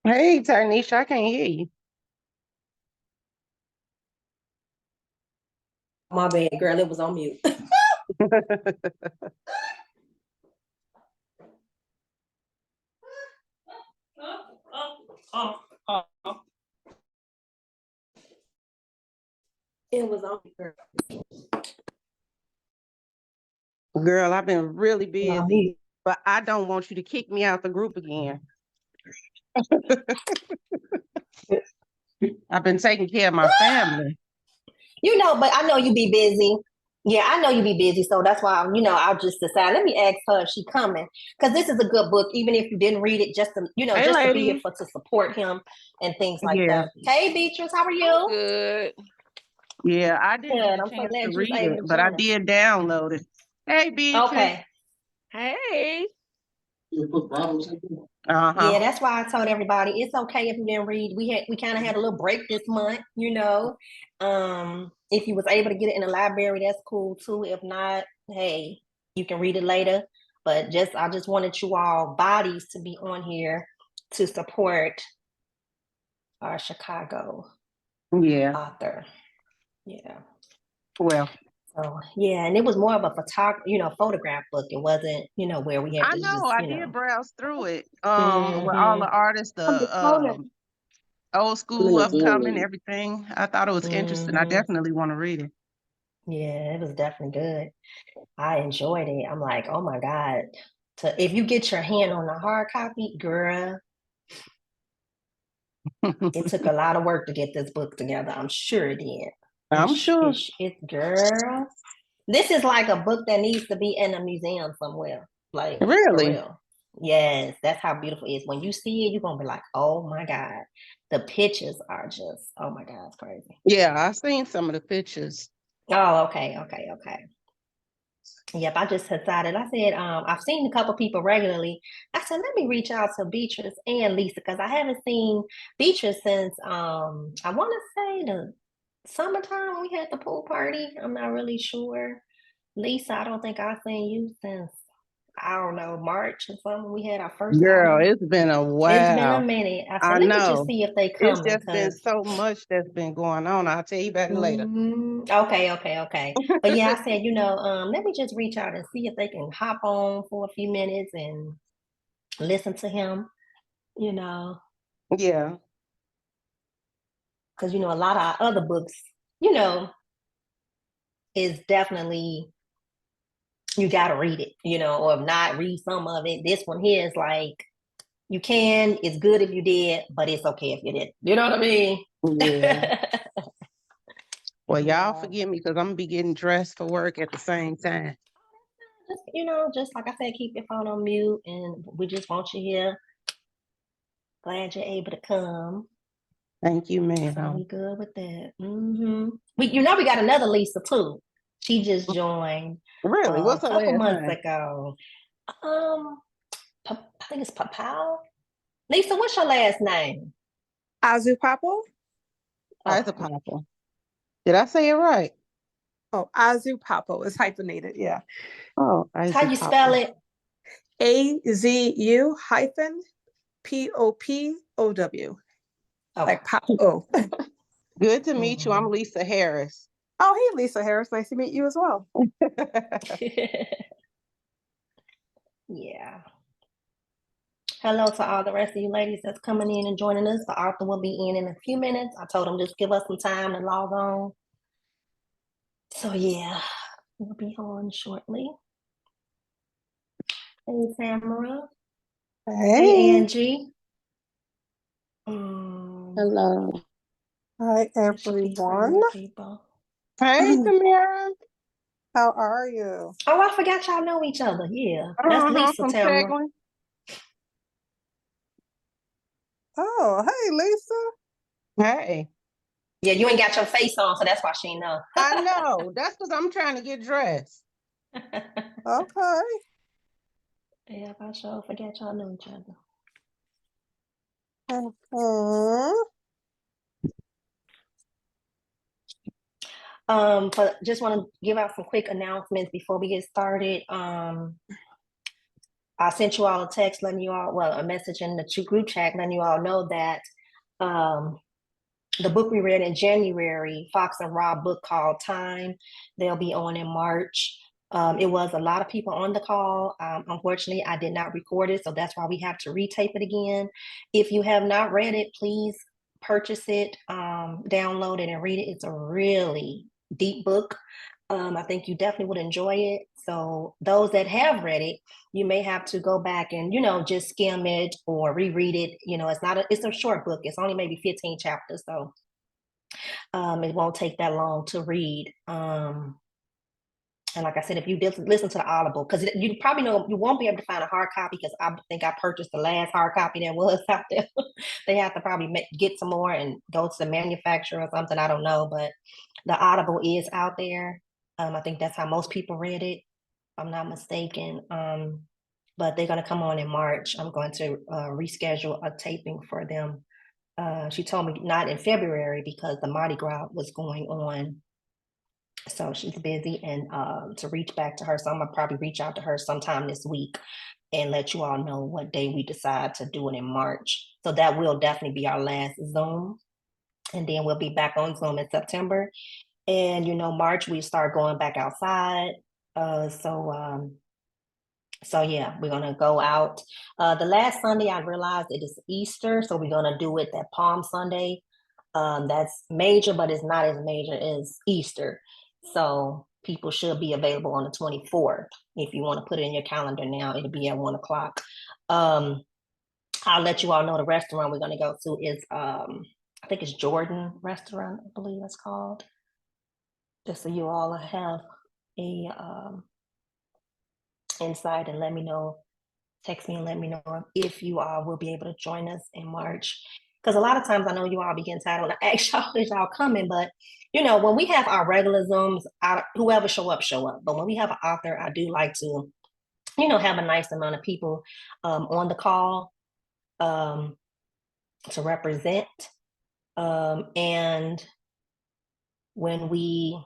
Hey, Tarnisha, I can't hear you. My bad, girl. It was on mute. It was on mute. Girl, I've been really On busy, mute. but I don't want you to kick me out the group again. I've been taking care of my family. But I know you be busy. Yeah, I know you be busy, so that's why I'll just decide. Let me ask her if she coming because this is a good book, even if you didn't read it, Hey, just to be here ladies. for to support him and things like Yeah, that. Hey, Beatrice, how are I'm you? good. yeah, I didn't get Good. a I'm so chance to glad you was read able it, to but I join us. did download it. Hey, Beatrice. Okay. Hey. Uh-huh. Yeah, that's why I told everybody it's okay if you didn't read. We kind of had a little break this month. If you was able to get it in the library, that's cool too. If not, hey, you can read it later. But I just wanted you all bodies to be on here to support our Chicago Yeah, author. Yeah. well, So yeah, and it was more of a photograph book. It wasn't, where we had I to know just, I did browse through it. With all hmm the artists, the old school upcoming, everything. I thought it was interesting. I hmm definitely want to read it. Yeah, it was definitely good. I enjoyed it. I'm like, oh my God. If you get your hand on the hard copy, girl, it took a lot of work to get this book together. I'm sure it did. I'm sure. Girl. This is like a book that needs to be in a museum somewhere. Like, for Really? real. Yes, that's how beautiful it is. When you see it, you're gonna be like, oh my God. The pictures are just, oh my God, it's crazy. Yeah, I seen some of the pictures. Oh, okay, okay, okay. Yep, I just decided. I said, I've seen a couple people regularly. I said, let me reach out to Beatrice and Lisa because I haven't seen Beatrice since I want to say the summertime when we had the pool party. I'm not really sure. Lisa, I don't think I've seen you since I don't know, March or something. We had our first Girl, outing. it's been a It's been a while. minute. I I said, let me just know. see if they It's coming just been because so much that's been going on. I'll tell you about it later. okay, okay, okay. But yeah, I said, let me just reach out and see if they can hop on for a few minutes and listen to him, you know, Yeah. because a lot of our other books, you know, is definitely you gotta read it, or if not, read some of it. This one here is like you can, it's good if you did, but it's okay if you didn't. You know what I mean? Yeah. Well, y'all Yeah. forgive me because I'm gonna be getting dressed for work at the same time. Just like I said, keep your phone on mute and we just want you here. Glad you're able to come. Thank you, So we ma'am. good with that. We got another Lisa too. She just joined Really? a What's her couple last months name? ago. Um, I think it's Papal. Lisa, what's your last name? Azu Papo? Isa Okay. Papa. Did I say it right? Oh, Azu Papo is hyphenated. Yeah. Oh, How Isa you Papa. spell it? AZU hyphen POPOW. Okay. Like Papo. Good to meet you. I'm Mhm. Lisa Harris. Oh, hey, Lisa Harris. Nice to meet you as well. Yeah. Hello to all the rest of you ladies that's coming in and joining us. The author will be in a few minutes. I told him just give us some time to log on. So yeah, we'll be on shortly. Hey Tamara. Hey Hey. Angie. Um, Hello. Hi, there should be some everyone. more people. Hey, Tamara. How are you? Oh, I forgot y'all know each other. Yeah, that's Uh-huh, Lisa from Tamara. Tagline. Oh, hey, Lisa. Hey. Yeah, you ain't got your face on, so that's why she ain't know. I know. That's because I'm trying to get dressed. Okay. Yeah, I sure forget y'all know each other. Mhm. But just want to give out some quick announcements before we get started. I sent you all a text letting you all, well, a message in the group chat letting you all know that the book we read in January, Fox and Rob book called Time, they'll be on in March. It was a lot of people on the call. Unfortunately, I did not record it, so that's why we have to retape it again. If you have not read it, please purchase it, download it, and read it. It's a really deep book. I think you definitely would enjoy it. So those that have read it, you may have to go back and, just skim it or reread it. It's a short book. It's only maybe 15 chapters. So it won't take that long to read. And like I said, if you listen to the Audible, because you probably know you won't be able to find a hard copy because I think I purchased the last hard copy that was out there. They have to probably get some more and go to the manufacturer or something. I don't know, but the Audible is out there. I think that's how most people read it, if I'm not mistaken. But they're going to come on in March. I'm going to reschedule a taping for them. She told me not in February because the Mardi Gras was going on. So she's busy, and to reach back to her. So I'm going to probably reach out to her sometime this week and let you all know what day we decide to do it in March. So that will definitely be our last Zoom. And then we'll be back on Zoom in September. And, March, we start going back outside. So yeah, we're going to go out. The last Sunday, I realized it is Easter. So we're going to do it that Palm Sunday. That's major, but it's not as major as Easter. So people should be available on the 24th. If you want to put it in your calendar now, it'll be at 1 o'clock. I'll let you all know the restaurant we're going to go to is, I think it's Jordan Restaurant, I believe it's called. Just so you all have a insight, and let me know, text me and let me know if you all will be able to join us in March. Because a lot of times I know you all be getting tired when I ask y'all if y'all coming, but when we have our regular Zooms, whoever show up. But when we have an author, I do like to, have a nice amount of people on the call to represent. And when we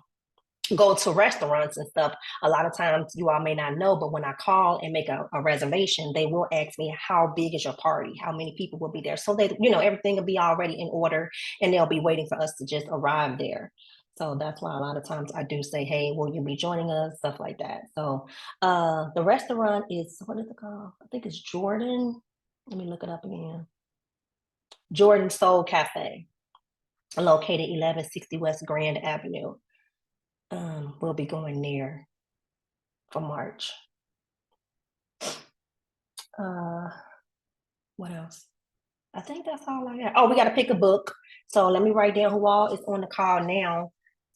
go to restaurants and stuff, a lot of times you all may not know, but when I call and make a reservation, they will ask me, how big is your party? How many people will be there? So they, everything will be already in order, and they'll be waiting for us to just arrive there. So that's why a lot of times I do say, hey, will you be joining us? Stuff like that. So the restaurant is, what is it called? I think it's Jordan. Let me look it up again. Jordan Soul Cafe, located 1160 West Grand Avenue. We'll be going there for March. What else? I think that's all I got. Oh, we got to pick a book. So let me write down who all is on the call now,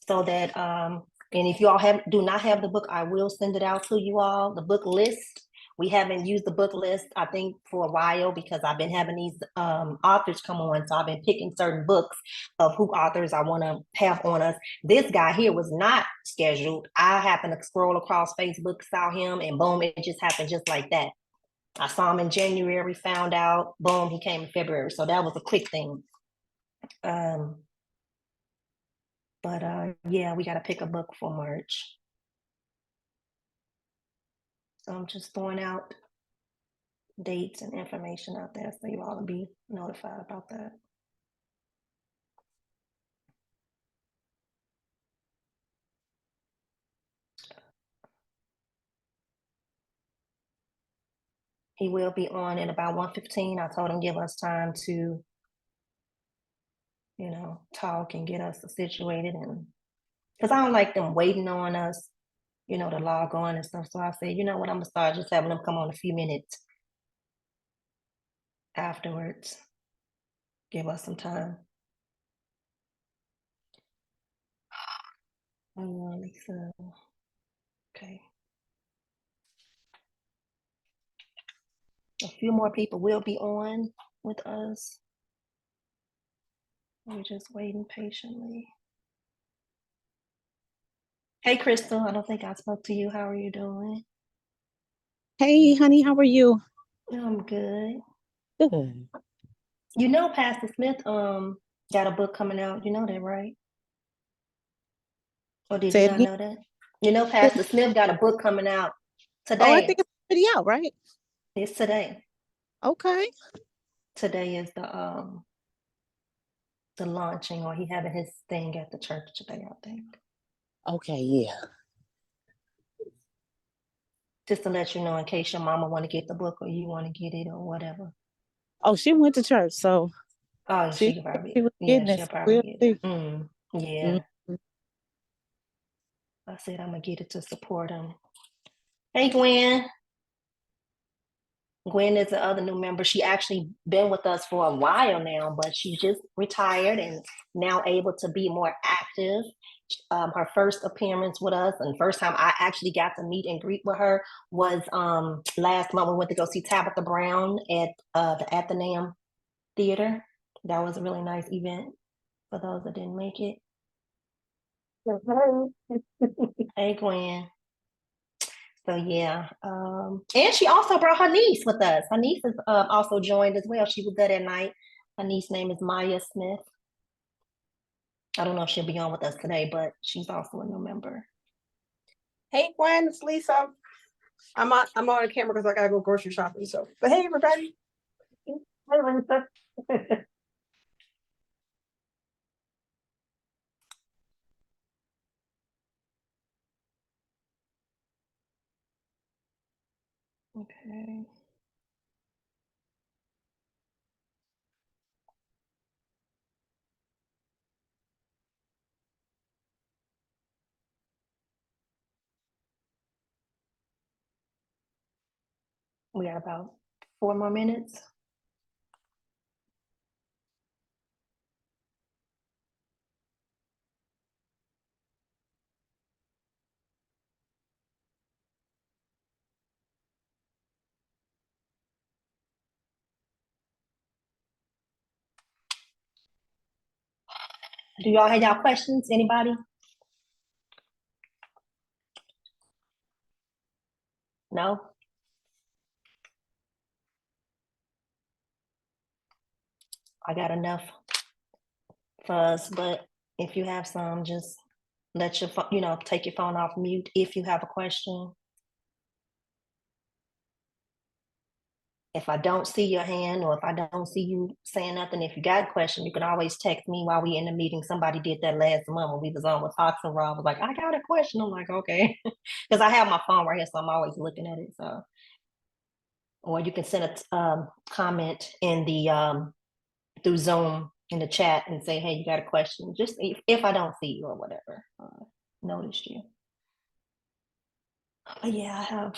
so that and if you all do not have the book, I will send it out to you all. The book list. We haven't used the book list, I think, for a while because I've been having these authors come on. So I've been picking certain books of who authors I want to have on us. This guy here was not scheduled. I happened to scroll across Facebook, saw him, and boom, it just happened just like that. I saw him in January, found out, boom, he came in February. So that was a quick thing. But yeah, we got to pick a book for March. So I'm just throwing out dates and information out there so you all will be notified about that. He will be on at about 1:15. I told him give us time to, talk and get us situated, and because I don't like them waiting on us, to log on and stuff. So I said, you know what, I'm gonna start just having them come on a few minutes afterwards. Give us some time. Lisa. Okay. A few more people will be on with us. We're just waiting patiently. Hey, Crystal, I don't think I spoke to you. How are you doing? Hey, honey, how are you? I'm good. Good. Pastor Smith got a book coming out. You know that, right? Or did Say you it not again. know that? Pastor Smith got a book coming out today. Oh, I think it's already out, right? It's today. Okay. Today is the launching, or he having his thing at the church today, I think. Okay, yeah. Just to let you know, in case your mama want to get the book or you want to get it or whatever. Oh, she went to church, so Oh, she she probably, was yeah, getting it. she'll So probably we'll get see. it. Yeah. Mhm. I said I'm gonna get it to support him. Hey, Gwen. Gwen is the other new member. She actually been with us for a while now, but she just retired and now able to be more active. Her first appearance with us and first time I actually got to meet and greet with her was last month. We went to go see Tabitha Brown at the Athenaeum Theater. That was a really nice event for those that didn't make it. Hey, Gwen. So yeah, and she also brought her niece with us. Her niece is also joined as well. She was there that night. Her niece's name is Maya Smith. I don't know if she'll be on with us today, but she's also a new member. Hey Gwen, it's Lisa. I'm on the camera because I gotta go grocery shopping. So, but hey everybody. Hi, Lisa. Okay. We got about 4 more minutes. Do y'all have y'all questions? Anybody? No? I got enough for us, but if you have some, just let your phone, take your phone off mute if you have a question. If I don't see your hand or if I don't see you saying nothing, if you got a question, you can always text me while we in the meeting. Somebody did that last month when we was on with Fox and Rob. Was like, I got a question. I'm like, okay. Because I have my phone right here, so I'm always looking at it. So, or you can send a comment in the through Zoom in the chat and say, hey, you got a question. Just if I don't see you or whatever, noticed you. But yeah, I have.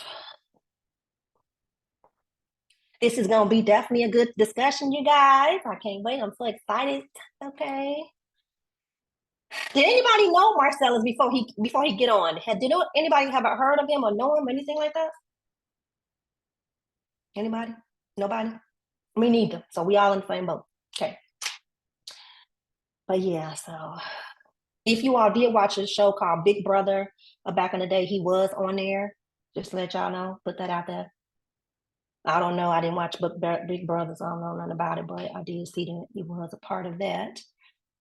This is going to be definitely a good discussion, you guys. I can't wait. I'm so excited. Okay. Did anybody know Marcellas before he get on? Did anybody have heard of him or know him or anything like that? Anybody? Nobody? Me neither. So we all in the same boat. Okay. But yeah, so if you all did watch a show called Big Brother back in the day, he was on there. Just to let y'all know, put that out there. I don't know. I didn't watch Big Brother, so I don't know nothing about it, but I did see that he was a part of that.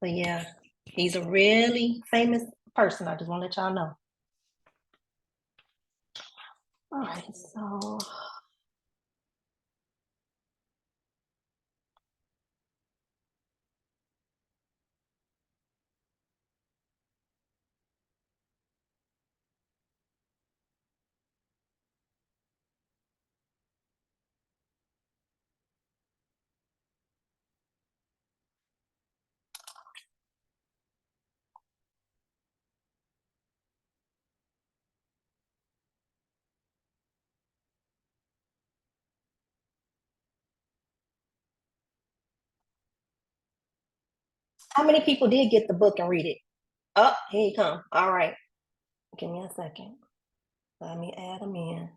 But yeah, he's a really famous person. I just want to let y'all know. All right, so. How many people did get the book and read it? Oh, here you come. All right. Give me a second. Let me add them in.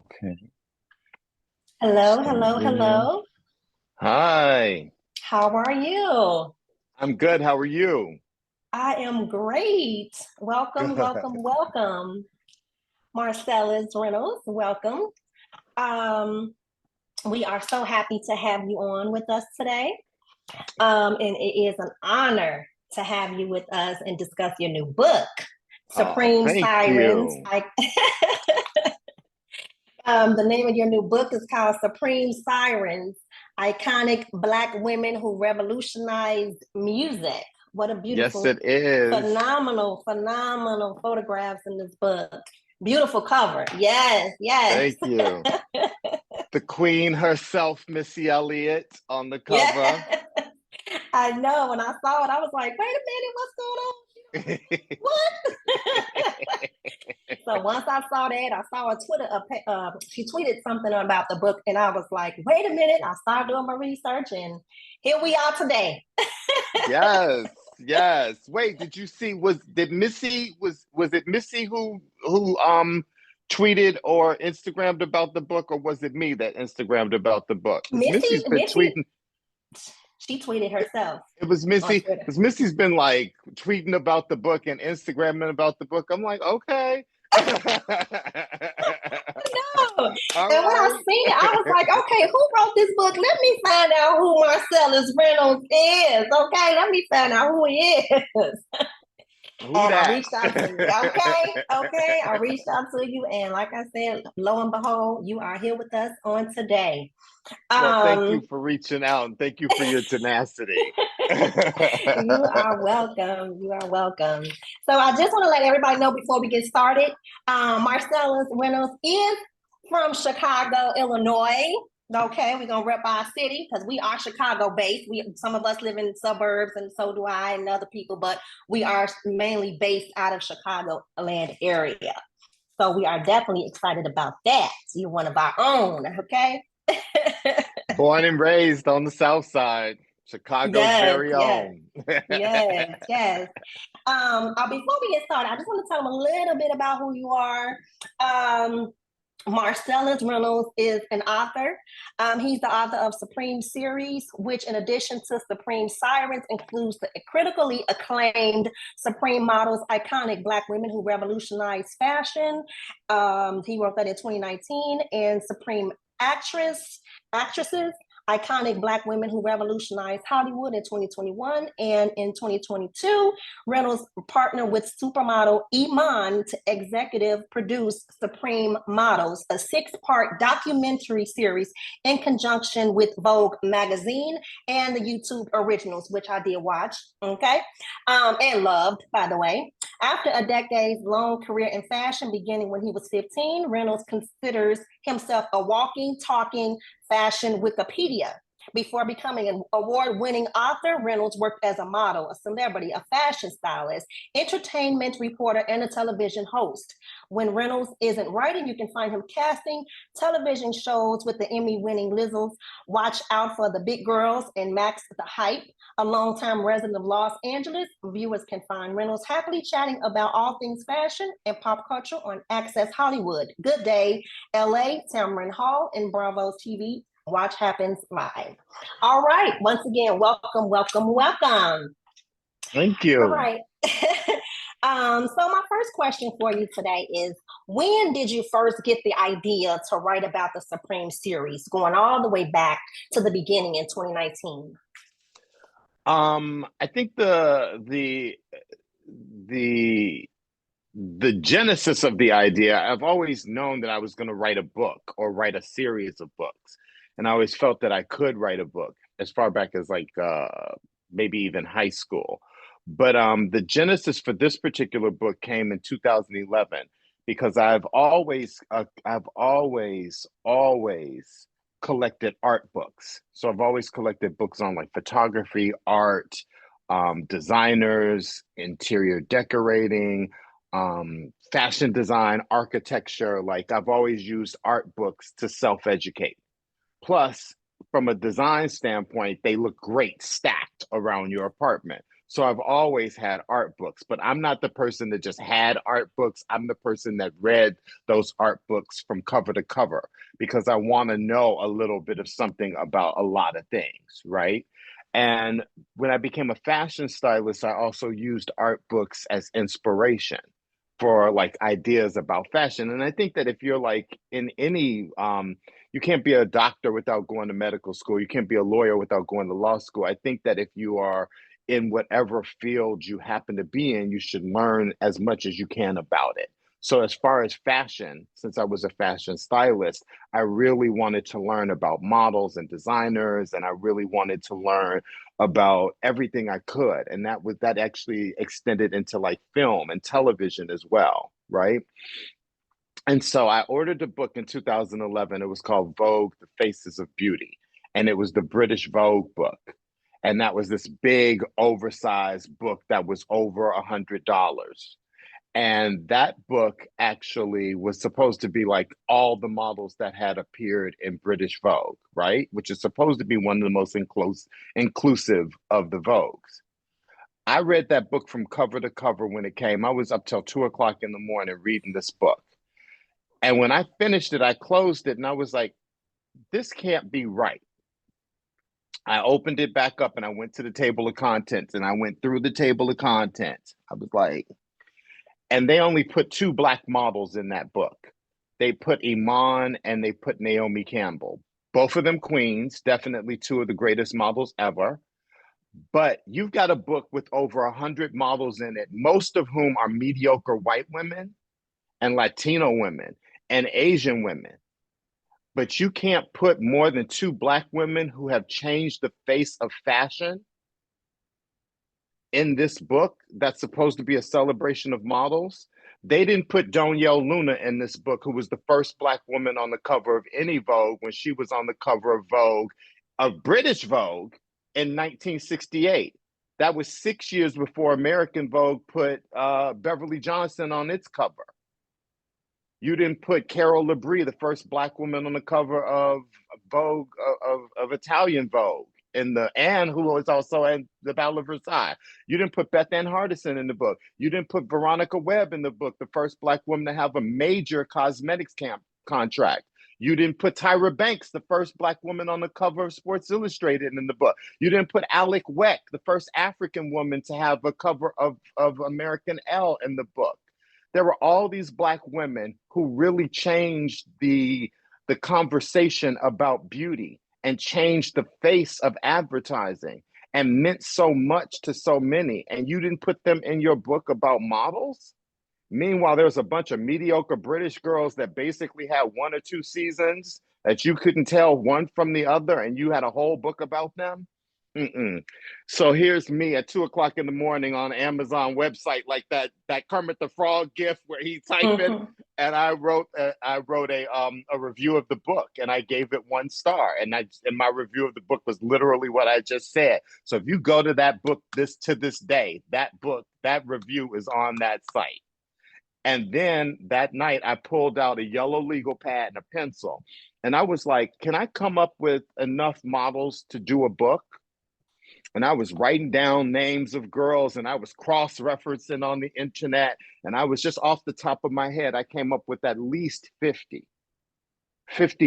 Okay. Hello, Start hello, video. hello. Hi. How are you? I'm good. How are you? I am great. Welcome, welcome, welcome. Marcellas Reynolds. Welcome. We are so happy to have you on with us today. And it is an honor to have you with us and discuss your new book, Supreme thank Sirens. you. The name of your new book is called Supreme Sirens, Iconic Black Women Who Revolutionized Music. What a beautiful, Yes, it is. phenomenal photographs in this book. Beautiful cover. Yes. Thank you. The queen herself, Missy Elliott, on the cover. Yeah. I know. When I saw it, I was like, wait a minute, what's going on? What? So once I saw that, I saw a Twitter, she tweeted something about the book, and I was like, wait a minute. I started doing my research, and here we are today. Yes. Wait, did you see, was it Missy who tweeted or Instagrammed about the book, or was it me that Instagrammed about the book? Missy's been tweeting. She tweeted herself. It was Missy, because Missy's been like tweeting about the book and Instagramming about the book. I'm like, okay. No. And when I seen it, I was like, okay, who wrote this book? Let me find out who Marcellas Reynolds is. Okay, let me find out who he is. I reached out to you. Okay. I reached out to you, and like I said, lo and behold, you are here with us on today. Well, thank you for reaching out, and thank you for your tenacity. You are welcome. So I just want to let everybody know before we get started, Marcellas Reynolds is from Chicago, Illinois. Okay, we're gonna rep our city because we are Chicago-based. Some of us live in suburbs, and so do I, and other people, but we are mainly based out of Chicagoland area. So we are definitely excited about that. You're one of our own, okay? Born and raised on the South Side, Chicago's very own. Yes. Before we get started, I just want to tell them a little bit about who you are. Marcellas Reynolds is an author. He's the author of Supreme series, which in addition to Supreme Sirens includes the critically acclaimed Supreme Models, Iconic Black Women Who Revolutionized Fashion. He wrote that in 2019, and Supreme Actresses, Iconic Black Women Who Revolutionized Hollywood in 2021. And in 2022, Reynolds partnered with supermodel Iman to executive produce Supreme Models, a 6-part documentary series in conjunction with Vogue magazine and the YouTube originals, which I did watch, okay, and loved, by the way. After a decades-long career in fashion, beginning when he was 15, Reynolds considers himself a walking, talking fashion Wikipedia. Before becoming an award-winning author, Reynolds worked as a model, a celebrity, a fashion stylist, entertainment reporter, and a television host. When Reynolds isn't writing, you can find him casting television shows with the Emmy-winning Lizzles, Watch Out for the Big Girls, and Max the Hype. A longtime resident of Los Angeles, viewers can find Reynolds happily chatting about all things fashion and pop culture on Access Hollywood, Good Day, LA, Tamron Hall, and Bravo's TV Watch Happens Live. All right. Once again, welcome. Thank you. All right. So my first question for you today is, when did you first get the idea to write about the Supreme series, going all the way back to the beginning in 2019? I think the genesis of the idea, I've always known that I was going to write a book or write a series of books. And I always felt that I could write a book as far back as like maybe even high school. But the genesis for this particular book came in 2011 because I've always collected art books. So I've always collected books on like photography, art, designers, interior decorating, fashion design, architecture. Like I've always used art books to self-educate. Plus, from a design standpoint, they look great stacked around your apartment. So I've always had art books, but I'm not the person that just had art books. I'm the person that read those art books from cover to cover because I want to know a little bit of something about a lot of things, right? And when I became a fashion stylist, I also used art books as inspiration. for like ideas about fashion. And I think that if you're like in any, you can't be a doctor without going to medical school. You can't be a lawyer without going to law school. I think that if you are in whatever field you happen to be in, you should learn as much as you can about it. So as far as fashion, since I was a fashion stylist, I really wanted to learn about models and designers, and I really wanted to learn about everything I could. And that actually extended into like film and television as well, right? And so I ordered a book in 2011. It was called Vogue, The Faces of Beauty. And it was the British Vogue book. And that was this big oversized book that was over $100. And that book actually was supposed to be like all the models that had appeared in British Vogue, right? Which is supposed to be one of the most inclusive of the Vogues. I read that book from cover to cover when it came. I was up till 2 o'clock in the morning reading this book. And when I finished it, I closed it and I was like, this can't be right. I opened it back up and I went to the table of contents and I went through the table of contents. I was like, and they only put 2 Black models in that book. They put Iman and they put Naomi Campbell. Both of them queens, definitely 2 of the greatest models ever. But you've got a book with over 100 models in it, most of whom are mediocre white women and Latino women and Asian women. But you can't put more than 2 Black women who have changed the face of fashion in this book that's supposed to be a celebration of models. They didn't put Donyelle Luna in this book, who was the first Black woman on the cover of any Vogue when she was on the cover of Vogue, of British Vogue, in 1968. That was 6 years before American Vogue put Beverly Johnson on its cover. You didn't put Carol Labrie, the first Black woman on the cover of Vogue, of Italian Vogue, in the Anne, who was also in the Battle of Versailles. You didn't put Beth Ann Hardison in the book. You didn't put Veronica Webb in the book, the first Black woman to have a major cosmetics contract. You didn't put Tyra Banks, the first Black woman on the cover of Sports Illustrated, in the book. You didn't put Alec Weck, the first African woman to have a cover of American Elle, in the book. There were all these Black women who really changed the conversation about beauty and changed the face of advertising and meant so much to so many. And you didn't put them in your book about models? Meanwhile, there's a bunch of mediocre British girls that basically had 1 or 2 seasons that you couldn't tell one from the other, and you had a whole book about them? Mm-mm. So here's me at 2 o'clock in the morning on Amazon website, like that Kermit the Frog gif where he typed it, and I wrote a review of the book, and I gave it 1 star, and my review of the book was literally what I just said. So if you go to that book to this day, that review is on that site. And then that night, I pulled out a yellow legal pad and a pencil, and I was like, can I come up with enough models to do a book? And I was writing down names of girls, and I was cross-referencing on the internet, and I was just off the top of my head, I came up with at least 50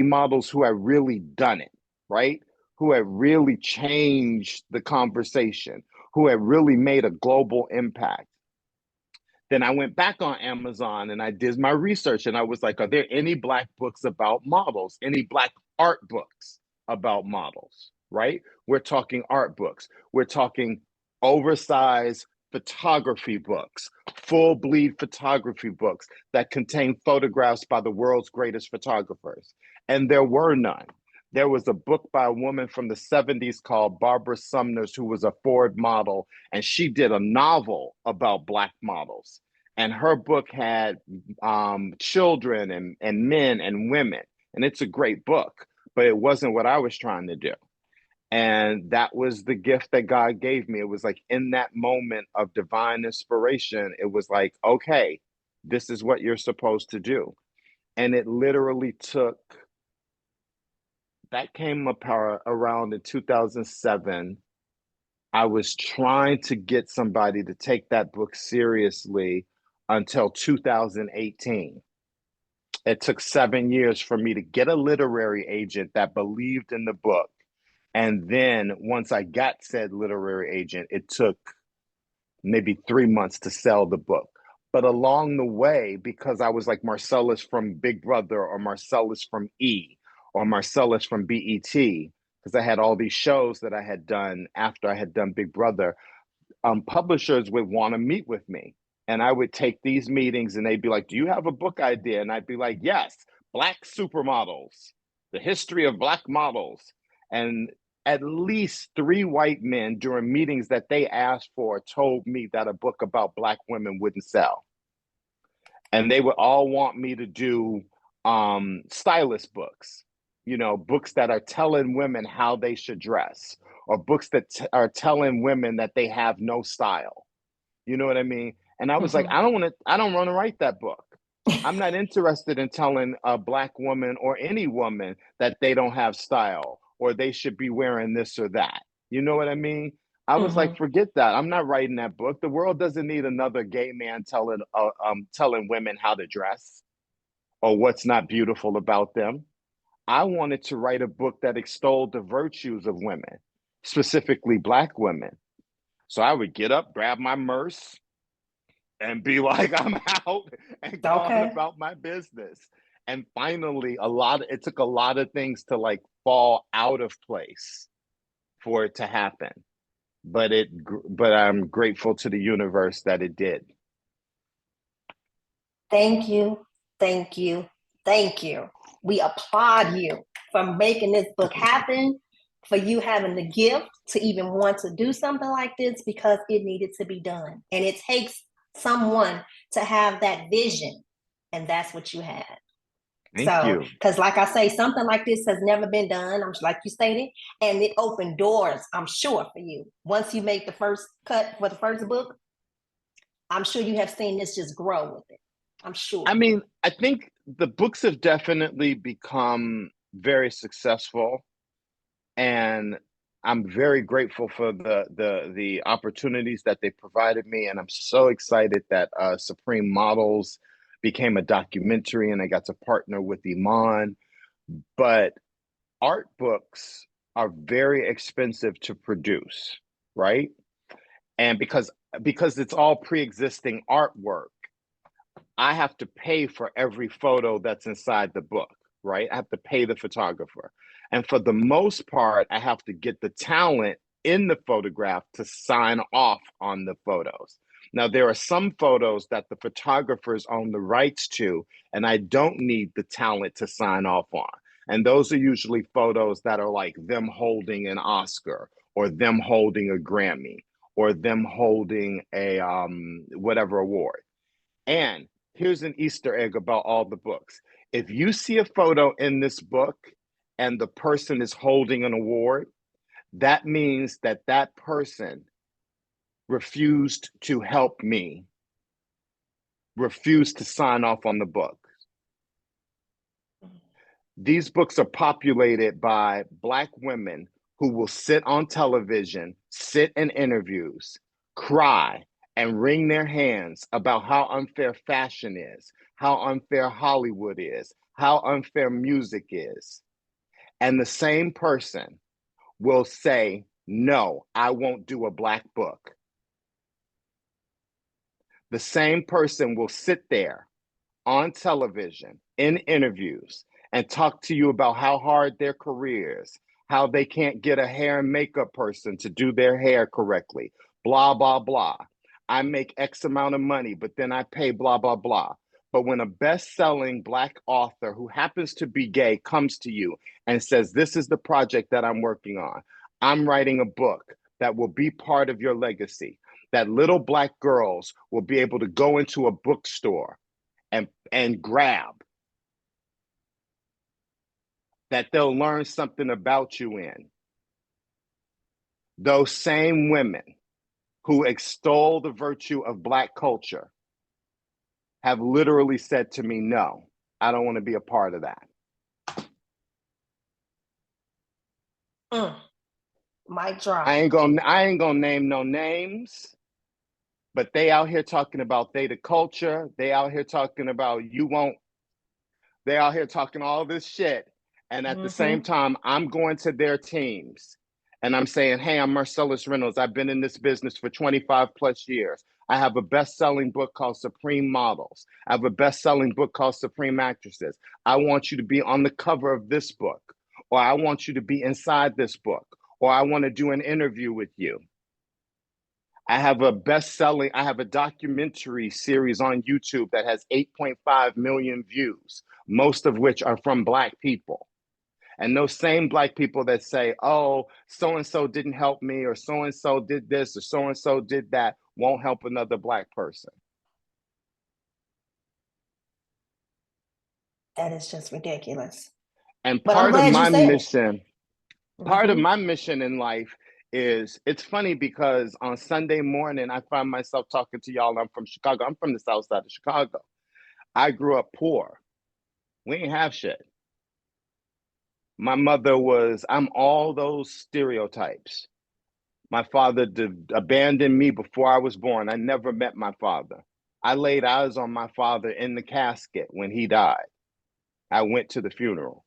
models who had really done it, right? Who had really changed the conversation, who had really made a global impact. Then I went back on Amazon and I did my research, and I was like, are there any Black books about models? Any Black art books about models, right? We're talking art books. We're talking oversized photography books, full bleed photography books that contain photographs by the world's greatest photographers. And there were none. There was a book by a woman from the 70s called Barbara Sumners, who was a Ford model, and she did a novel about Black models. And her book had children and men and women. And it's a great book, but it wasn't what I was trying to do. And that was the gift that God gave me. It was like in that moment of divine inspiration, it was like, okay, this is what you're supposed to do. And it literally took, that came up around in 2007. I was trying to get somebody to take that book seriously until 2018. It took 7 years for me to get a literary agent that believed in the book. And then once I got said literary agent, it took maybe 3 months to sell the book. But along the way, because I was like Marcellas from Big Brother or Marcellas from E or Marcellas from BET, because I had all these shows that I had done after I had done Big Brother, publishers would want to meet with me. And I would take these meetings and they'd be like, do you have a book idea? And I'd be like, yes, Black Supermodels, the history of Black models. And at least 3 white men during meetings that they asked for told me that a book about Black women wouldn't sell. And they would all want me to do stylist books, you know, books that are telling women how they should dress, or books that are telling women that they have no style. You know what I mean? And I was like, I don't want to write that book. I'm not interested in telling a Black woman or any woman that they don't have style or they should be wearing this or that. You know what I mean? I was like, forget that. I'm not writing that book. The world doesn't need another gay man telling women how to dress or what's not beautiful about them. I wanted to write a book that extolled the virtues of women, specifically Black women. So I would get up, grab my Merce, and be like, I'm out and go on about my business. And finally, it took a lot of things to like fall out of place for it to happen. But I'm grateful to the universe that it did. Thank you, thank you, thank you. We applaud you for making this book happen, for you having the gift to even want to do something like this, because it needed to be done. And it takes someone to have that vision, and that's what you had. Thank you. Because like I say, something like this has never been done, like you stated, and it opened doors, I'm sure, for you. Once you make the first cut for the first book, I'm sure you have seen this just grow with it. I'm sure. I mean, I think the books have definitely become very successful, and I'm very grateful for the opportunities that they provided me, and I'm so excited that Supreme Models became a documentary, and I got to partner with Iman. But art books are very expensive to produce, right? And because it's all pre-existing artwork, I have to pay for every photo that's inside the book, right? I have to pay the photographer. And for the most part, I have to get the talent in the photograph to sign off on the photos. Now, there are some photos that the photographers own the rights to, and I don't need the talent to sign off on. And those are usually photos that are like them holding an Oscar, or them holding a Grammy, or them holding a whatever award. And here's an Easter egg about all the books. If you see a photo in this book and the person is holding an award, that means that that person refused to help me, refused to sign off on the book. These books are populated by Black women who will sit on television, sit in interviews, cry, and wring their hands about how unfair fashion is, how unfair Hollywood is, how unfair music is. And the same person will say, no, I won't do a Black book. The same person will sit there on television in interviews and talk to you about how hard their career is, how they can't get a hair and makeup person to do their hair correctly, blah, blah, blah. I make X amount of money, but then I pay blah, blah, blah. But when a best-selling Black author who happens to be gay comes to you and says, this is the project that I'm working on, I'm writing a book that will be part of your legacy, that little Black girls will be able to go into a bookstore and grab, that they'll learn something about you in. Those same women who extol the virtue of Black culture have literally said to me, no, I don't want to be a part of that. Mic drop. I ain't gonna name no names, but they out here talking about they the culture. They out here talking about they out here talking all this shit. And at the same time, I'm going to their teams and I'm saying, hey, I'm Marcellas Reynolds. I've been in this business for 25 plus years. I have a best-selling book called Supreme Models. I have a best-selling book called Supreme Actresses. I want you to be on the cover of this book, or I want you to be inside this book, or I want to do an interview with you. I have a documentary series on YouTube that has 8.5 million views, most of which are from Black people. And those same Black people that say, oh, so-and-so didn't help me, or so-and-so did this, or so-and-so did that, won't help another Black person. That is just ridiculous. And But I'm part of glad you my said it. mission, part of my mission in life is, it's funny because on Sunday morning, I find myself talking to y'all. I'm from Chicago. I'm from the South Side of Chicago. I grew up poor. We ain't have shit. My mother was, I'm all those stereotypes. My father abandoned me before I was born. I never met my father. I laid eyes on my father in the casket when he died. I went to the funeral.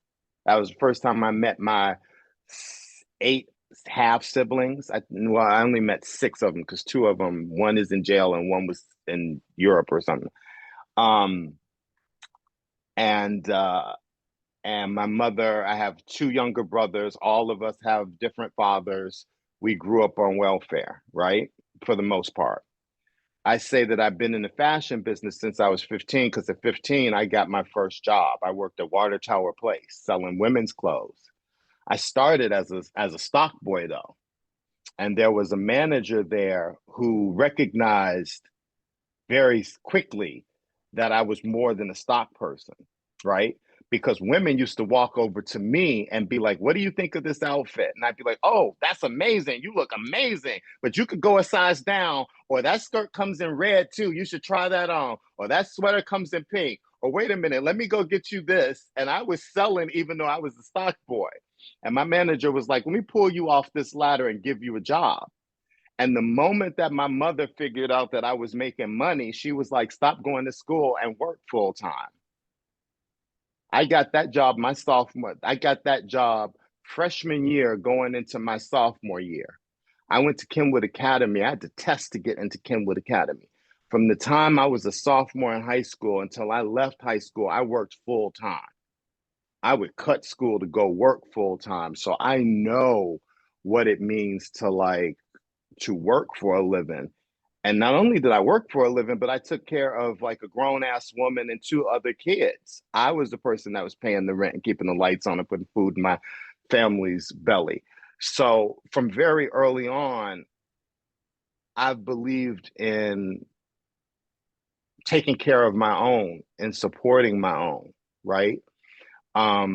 That was the first time I met my 8 half siblings. I only met 6 of them because 2 of them, one is in jail and one was in Europe or something. And my mother, I have 2 younger brothers. All of us have different fathers. We grew up on welfare, right? For the most part. I say that I've been in the fashion business since I was 15, because at 15, I got my first job. I worked at Water Tower Place selling women's clothes. I started as a stock boy, though. And there was a manager there who recognized very quickly that I was more than a stock person, right? Because women used to walk over to me and be like, what do you think of this outfit? And I'd be like, oh, that's amazing. You look amazing, but you could go a size down, or that skirt comes in red too. You should try that on, or that sweater comes in pink, or wait a minute, let me go get you this. And I was selling even though I was a stock boy. And my manager was like, let me pull you off this ladder and give you a job. And the moment that my mother figured out that I was making money, she was like, stop going to school and work full time. I got that job freshman year going into my sophomore year. I went to Kenwood Academy. I had to test to get into Kenwood Academy. From the time I was a sophomore in high school until I left high school, I worked full time. I would cut school to go work full time. So I know what it means to work for a living. And not only did I work for a living, but I took care of like a grown ass woman and 2 other kids. I was the person that was paying the rent and keeping the lights on and putting food in my family's belly. So from very early on, I've believed in taking care of my own and supporting my own, right? I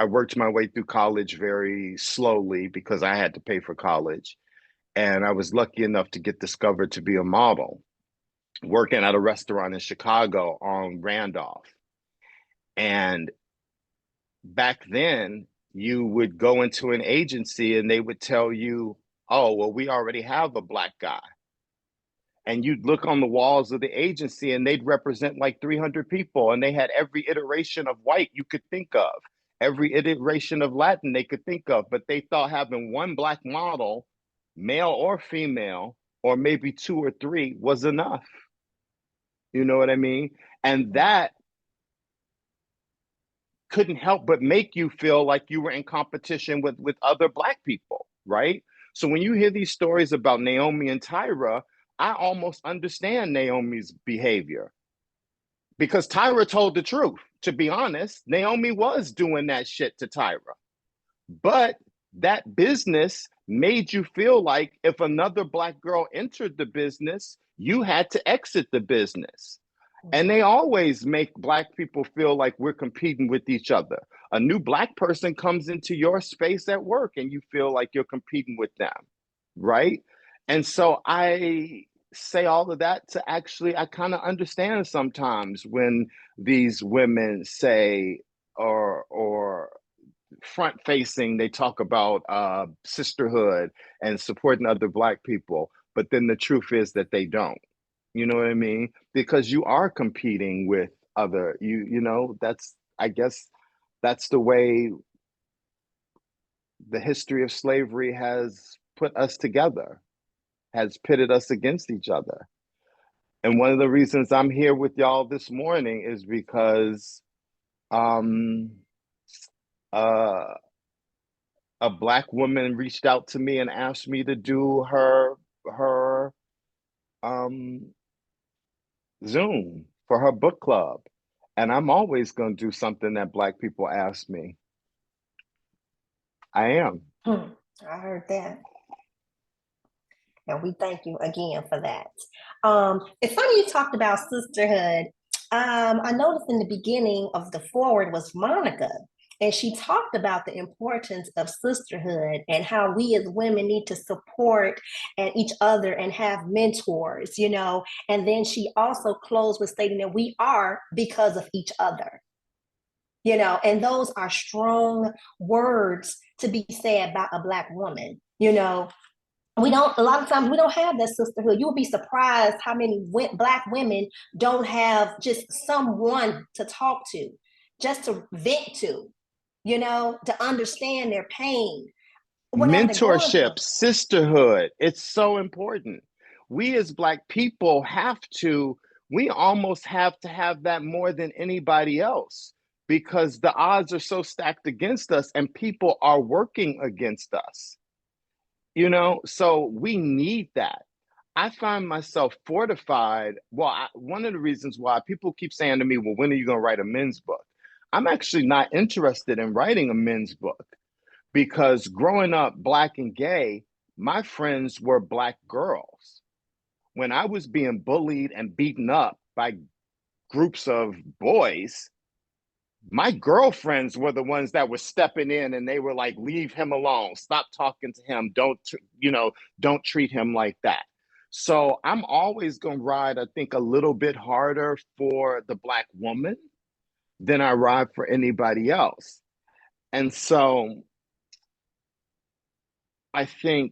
worked my way through college very slowly because I had to pay for college. And I was lucky enough to get discovered to be a model, working at a restaurant in Chicago on Randolph. And back then, you would go into an agency and they would tell you, oh, well, we already have a Black guy. And you'd look on the walls of the agency and they'd represent like 300 people. And they had every iteration of white you could think of, every iteration of Latin they could think of. But they thought having one Black model, male or female, or maybe 2 or 3 was enough. You know what I mean? And that couldn't help but make you feel like you were in competition with other Black people, right? So when you hear these stories about Naomi and Tyra, I almost understand Naomi's behavior because Tyra told the truth. To be honest, Naomi was doing that shit to Tyra. But that business made you feel like if another Black girl entered the business, you had to exit the business. And they always make Black people feel like we're competing with each other. A new Black person comes into your space at work and you feel like you're competing with them, right? And so I say all of that to actually, I kind of understand sometimes when these women say, or front facing, they talk about sisterhood and supporting other Black people. But then the truth is that they don't. You know what I mean? Because you are competing with other, I guess that's the way the history of slavery has put us together. has pitted us against each other. And one of the reasons I'm here with y'all this morning is because uh, a Black woman reached out to me and asked me to do her Zoom for her book club. And I'm always going to do something that Black people ask me. I am. I heard that. And we thank you again for that. It's funny you talked about sisterhood. I noticed in the beginning of the forward was Monica, and she talked about the importance of sisterhood and how we as women need to support each other and have mentors, you know. And then she also closed with stating that we are because of each other, you know, and those are strong words to be said by a Black woman, you know. A lot of times we don't have that sisterhood. You will be surprised how many Black women don't have just someone to talk to, just to vent to, you know, to understand their pain. Mentorship, sisterhood, it's so important. We as Black people we almost have to have that more than anybody else, because the odds are so stacked against us and people are working against us. You know, so we need that. I find myself fortified. Well, one of the reasons why people keep saying to me, well, when are you going to write a men's book? I'm actually not interested in writing a men's book, because growing up Black and gay, my friends were Black girls. When I was being bullied and beaten up by groups of boys, my girlfriends were the ones that were stepping in, and they were like, leave him alone, stop talking to him, don't treat him like that. So I'm always going to ride, I think, a little bit harder for the Black woman than I ride for anybody else. And so I think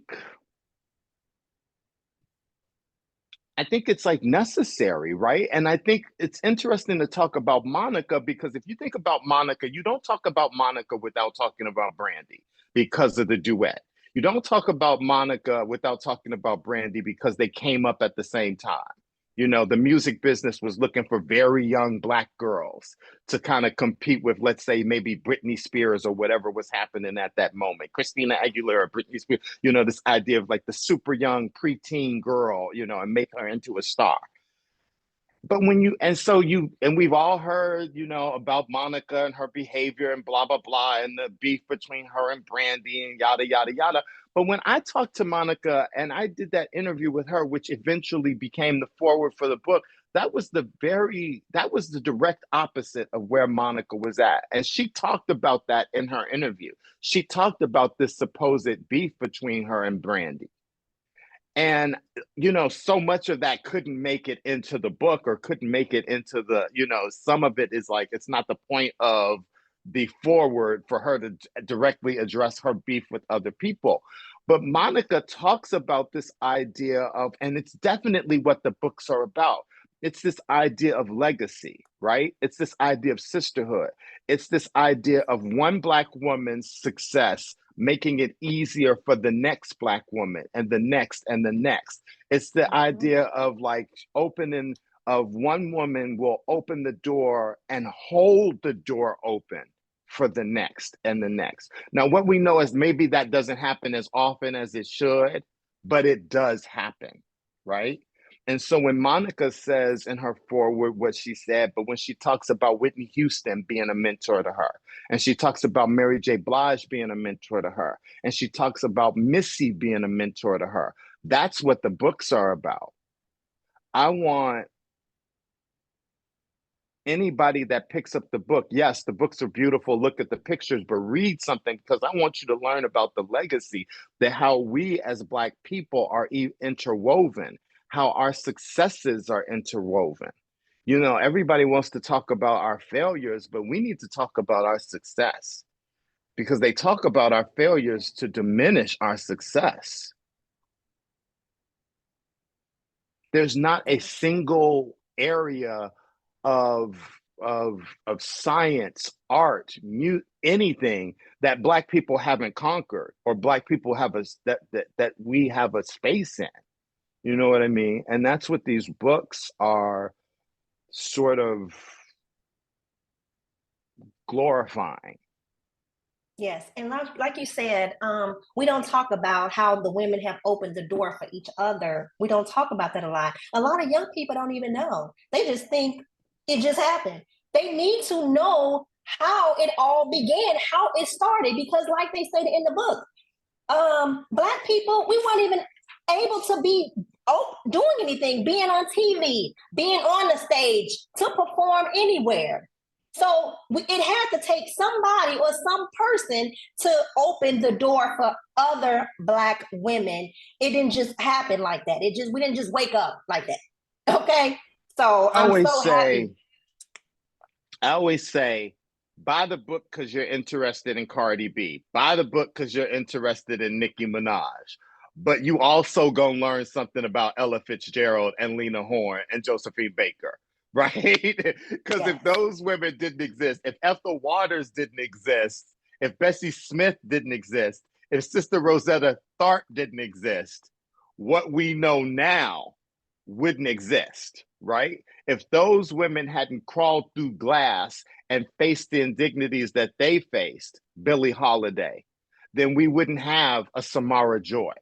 it's like necessary, right? And I think it's interesting to talk about Monica, because if you think about Monica, you don't talk about Monica without talking about Brandy because of the duet. You don't talk about Monica without talking about Brandy because they came up at the same time. You know, the music business was looking for very young Black girls to kind of compete with, let's say, maybe Britney Spears or whatever was happening at that moment. Christina Aguilera, Britney Spears, you know, this idea of like the super young preteen girl, you know, and make her into a star. But we've all heard, you know, about Monica and her behavior and blah, blah, blah, and the beef between her and Brandy and yada, yada, yada. But when I talked to Monica and I did that interview with her, which eventually became the forward for the book, that was the direct opposite of where Monica was at. And she talked about that in her interview. She talked about this supposed beef between her and Brandy. And, you know, so much of that couldn't make it into the book, or couldn't make it into the, you know, some of it is like, it's not the point of the forward for her to directly address her beef with other people. But Monica talks about this idea of, and it's definitely what the books are about. It's this idea of legacy, right? It's this idea of sisterhood. It's this idea of one Black woman's success making it easier for the next Black woman and the next and the next. It's the idea of like one woman will open the door and hold the door open for the next and the next. Now, what we know is maybe that doesn't happen as often as it should, but it does happen, right? And so when Monica says in her foreword what she said, but when she talks about Whitney Houston being a mentor to her, and she talks about Mary J. Blige being a mentor to her, and she talks about Missy being a mentor to her, that's what the books are about. I want anybody that picks up the book, yes, the books are beautiful, look at the pictures, but read something, because I want you to learn about the legacy, that how we as Black people are interwoven, how our successes are interwoven. You know, everybody wants to talk about our failures, but we need to talk about our success, because they talk about our failures to diminish our success. There's not a single area of science, art, anything that Black people haven't conquered, or Black people have that we have a space in. You know what I mean? And that's what these books are sort of glorifying. Yes, and like you said, we don't talk about how the women have opened the door for each other. We don't talk about that a lot. A lot of young people don't even know. They just think it just happened. They need to know how it all began, how it started, because like they stated in the book, Black people, we weren't even able to be doing anything, being on TV, being on the stage, to perform anywhere. So it had to take somebody or some person to open the door for other Black women. It didn't just happen like that. We didn't just wake up like that. Okay. So I'm so happy. I always say, buy the book because you're interested in Cardi B. Buy the book because you're interested in Nicki Minaj. But you also gonna learn something about Ella Fitzgerald and Lena Horne and Josephine Baker, right? Because Yes. if those women didn't exist, if Ethel Waters didn't exist, if Bessie Smith didn't exist, if Sister Rosetta Tharpe didn't exist, what we know now wouldn't exist, right? If those women hadn't crawled through glass and faced the indignities that they faced, Billie Holiday, then we wouldn't have a Samara Joy,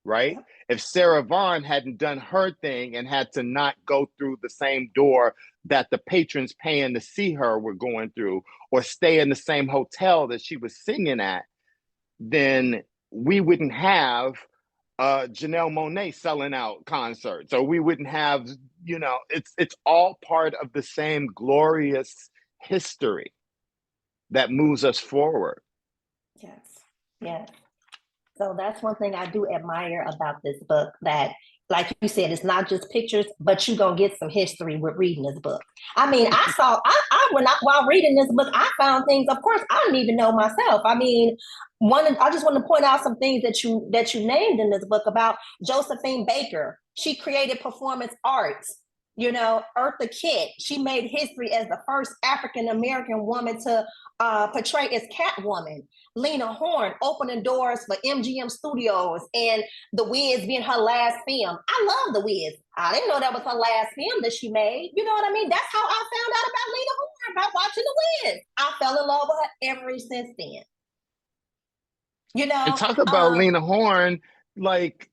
right? If Sarah Vaughan hadn't done her thing and had to not go through the same door that the patrons paying to see her were going through, or stay in the same hotel that she was singing at, then we wouldn't have Janelle Monáe selling out concerts, or we wouldn't have, it's all part of the same glorious history that moves us forward. Yes. So that's one thing I do admire about this book, that, like you said, it's not just pictures, but you're going to get some history with reading this book. I mean, while reading this book, I found things, of course, I didn't even know myself. I mean, I just want to point out some things that you named in this book about Josephine Baker. She created performance arts. Eartha Kitt, she made history as the first African-American woman to portray as Catwoman. Lena Horne opening doors for MGM Studios, and The Wiz being her last film. I love The Wiz. I didn't know that was her last film that she made. You know what I mean? That's how I found out about Lena Horne, by watching The Wiz. I fell in love with her ever since then. And talk about Lena Horne, like,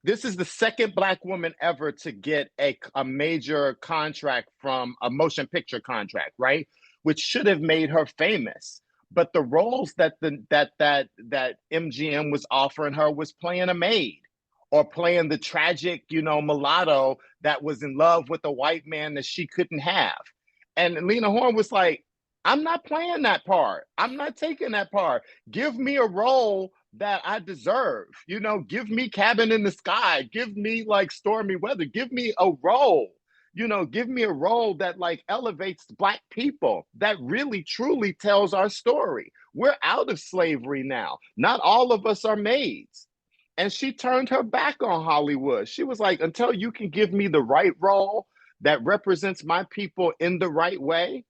this is the second Black woman ever to get a major contract from a motion picture contract, right? Which should have made her famous. But the roles that MGM was offering her was playing a maid, or playing the tragic, mulatto that was in love with a white man that she couldn't have. And Lena Horne was like, I'm not playing that part. I'm not taking that part. Give me a role that I deserve. Give me Cabin in the Sky. Give me like Stormy Weather. Give me a role. Give me a role that like elevates Black people, that really truly tells our story. We're out of slavery now. Not all of us are maids. And she turned her back on Hollywood. She was like, until you can give me the right role that represents my people in the right way,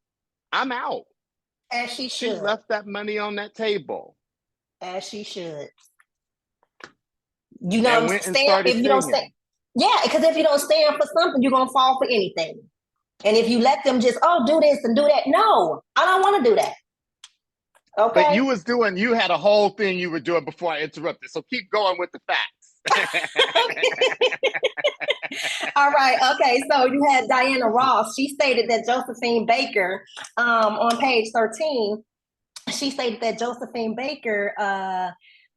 I'm out. As she should. She left that money on that table. As she should. If you don't stand. Yeah, because if you don't stand for something, you're going to fall for anything. And if you let them just, do this and do that. No, I don't want to do that. Okay. But you had a whole thing you were doing before I interrupted. So keep going with the facts. All right. Okay. So you had Diana Ross. She stated that Josephine Baker, on page 13, she stated that Josephine Baker,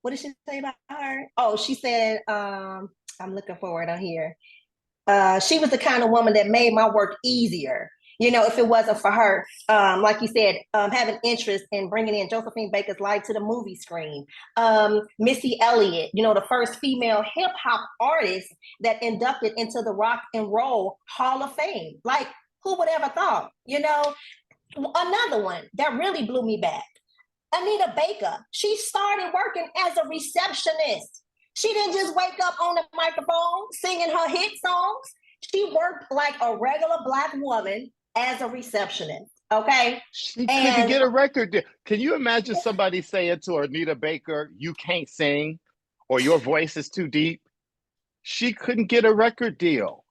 what did she say about her? Oh, she said, I'm looking forward on here. She was the kind of woman that made my work easier. If it wasn't for her, like you said, having interest in bringing in Josephine Baker's life to the movie screen. Missy Elliott, the first female hip hop artist that inducted into the Rock and Roll Hall of Fame. Like, who would ever thought? Another one that really blew me back. Anita Baker. She started working as a receptionist. She didn't just wake up on the microphone singing her hit songs. She worked like a regular Black woman as a receptionist, okay? She couldn't get a record deal. Can you imagine somebody saying to Anita Baker, you can't sing, or your voice is too deep? She couldn't get a record deal.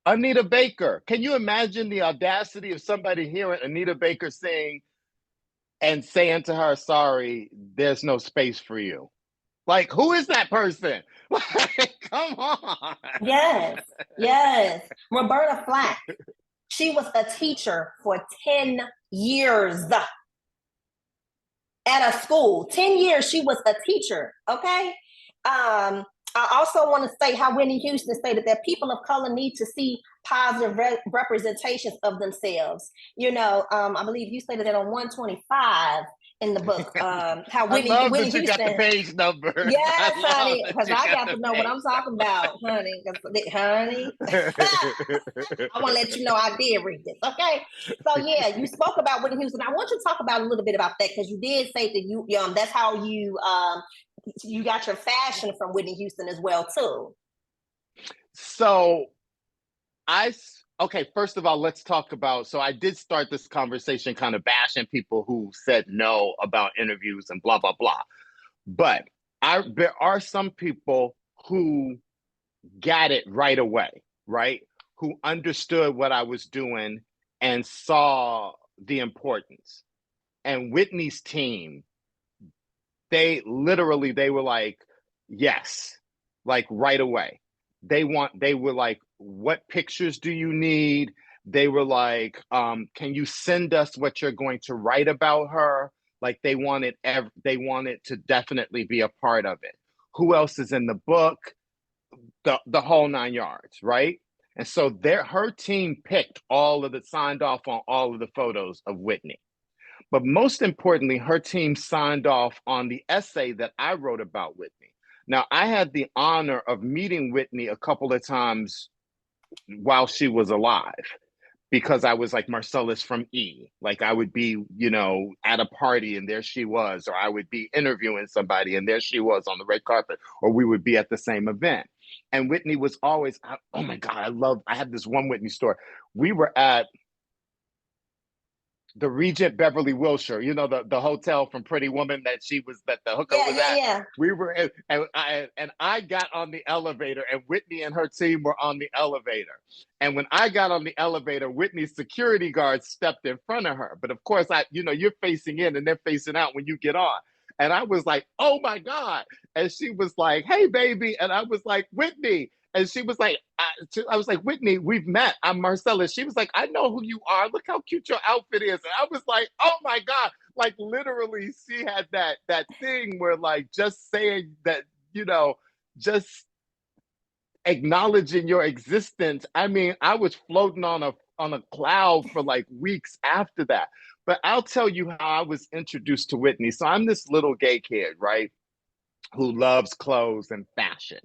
Anita Baker. Can you imagine the audacity of somebody hearing Anita Baker sing and saying to her, sorry, there's no space for you? Like, who is that person? Like, come on. Yes, yes. Roberta Flack. She was a teacher for 10 years at a school. 10 years she was a teacher, okay? I also want to say how Whitney Houston stated that people of color need to see positive representations of themselves. You know, I believe you stated that on 125 in the book. How Whitney, I love Whitney that you Houston. got the page number. Yes, honey, that because you I got the to know what I'm talking about, honey. Honey, I want to let you know I did read this. Okay, so yeah, you spoke about Whitney Houston. I want you to talk about a little bit about that because you did say that you that's how you got your fashion from Whitney Houston as well too. So okay, first of all, let's talk about, so I did start this conversation kind of bashing people who said no about interviews and blah, blah, blah. But there are some people who got it right away, right? Who understood what I was doing and saw the importance. And Whitney's team, they were like, yes, like right away. They were like, what pictures do you need? They were like, can you send us what you're going to write about her? Like they wanted to definitely be a part of it. Who else is in the book? The whole 9 yards, right? And so her team signed off on all of the photos of Whitney. But most importantly, her team signed off on the essay that I wrote about Whitney. Now, I had the honor of meeting Whitney a couple of times while she was alive, because I was like Marcellas from E. Like I would be, at a party and there she was, or I would be interviewing somebody and there she was on the red carpet, or we would be at the same event. And Whitney was always, oh my God, I have this one Whitney story. We were at the Regent Beverly Wilshire, the hotel from Pretty Woman that the hooker was at. Yeah. We were in, and I got on the elevator, and Whitney and her team were on the elevator. And when I got on the elevator, Whitney's security guard stepped in front of her. But of course, you're facing in and they're facing out when you get on. And I was like, oh my God. And she was like, hey, baby. And I was like, Whitney. And she was like, I was like, Whitney, we've met. I'm Marcella. She was like, I know who you are. Look how cute your outfit is. And I was like, oh my God. Like literally she had that thing where like just saying that, just acknowledging your existence. I mean, I was floating on a cloud for like weeks after that. But I'll tell you how I was introduced to Whitney. So I'm this little gay kid, right? Who loves clothes and fashion.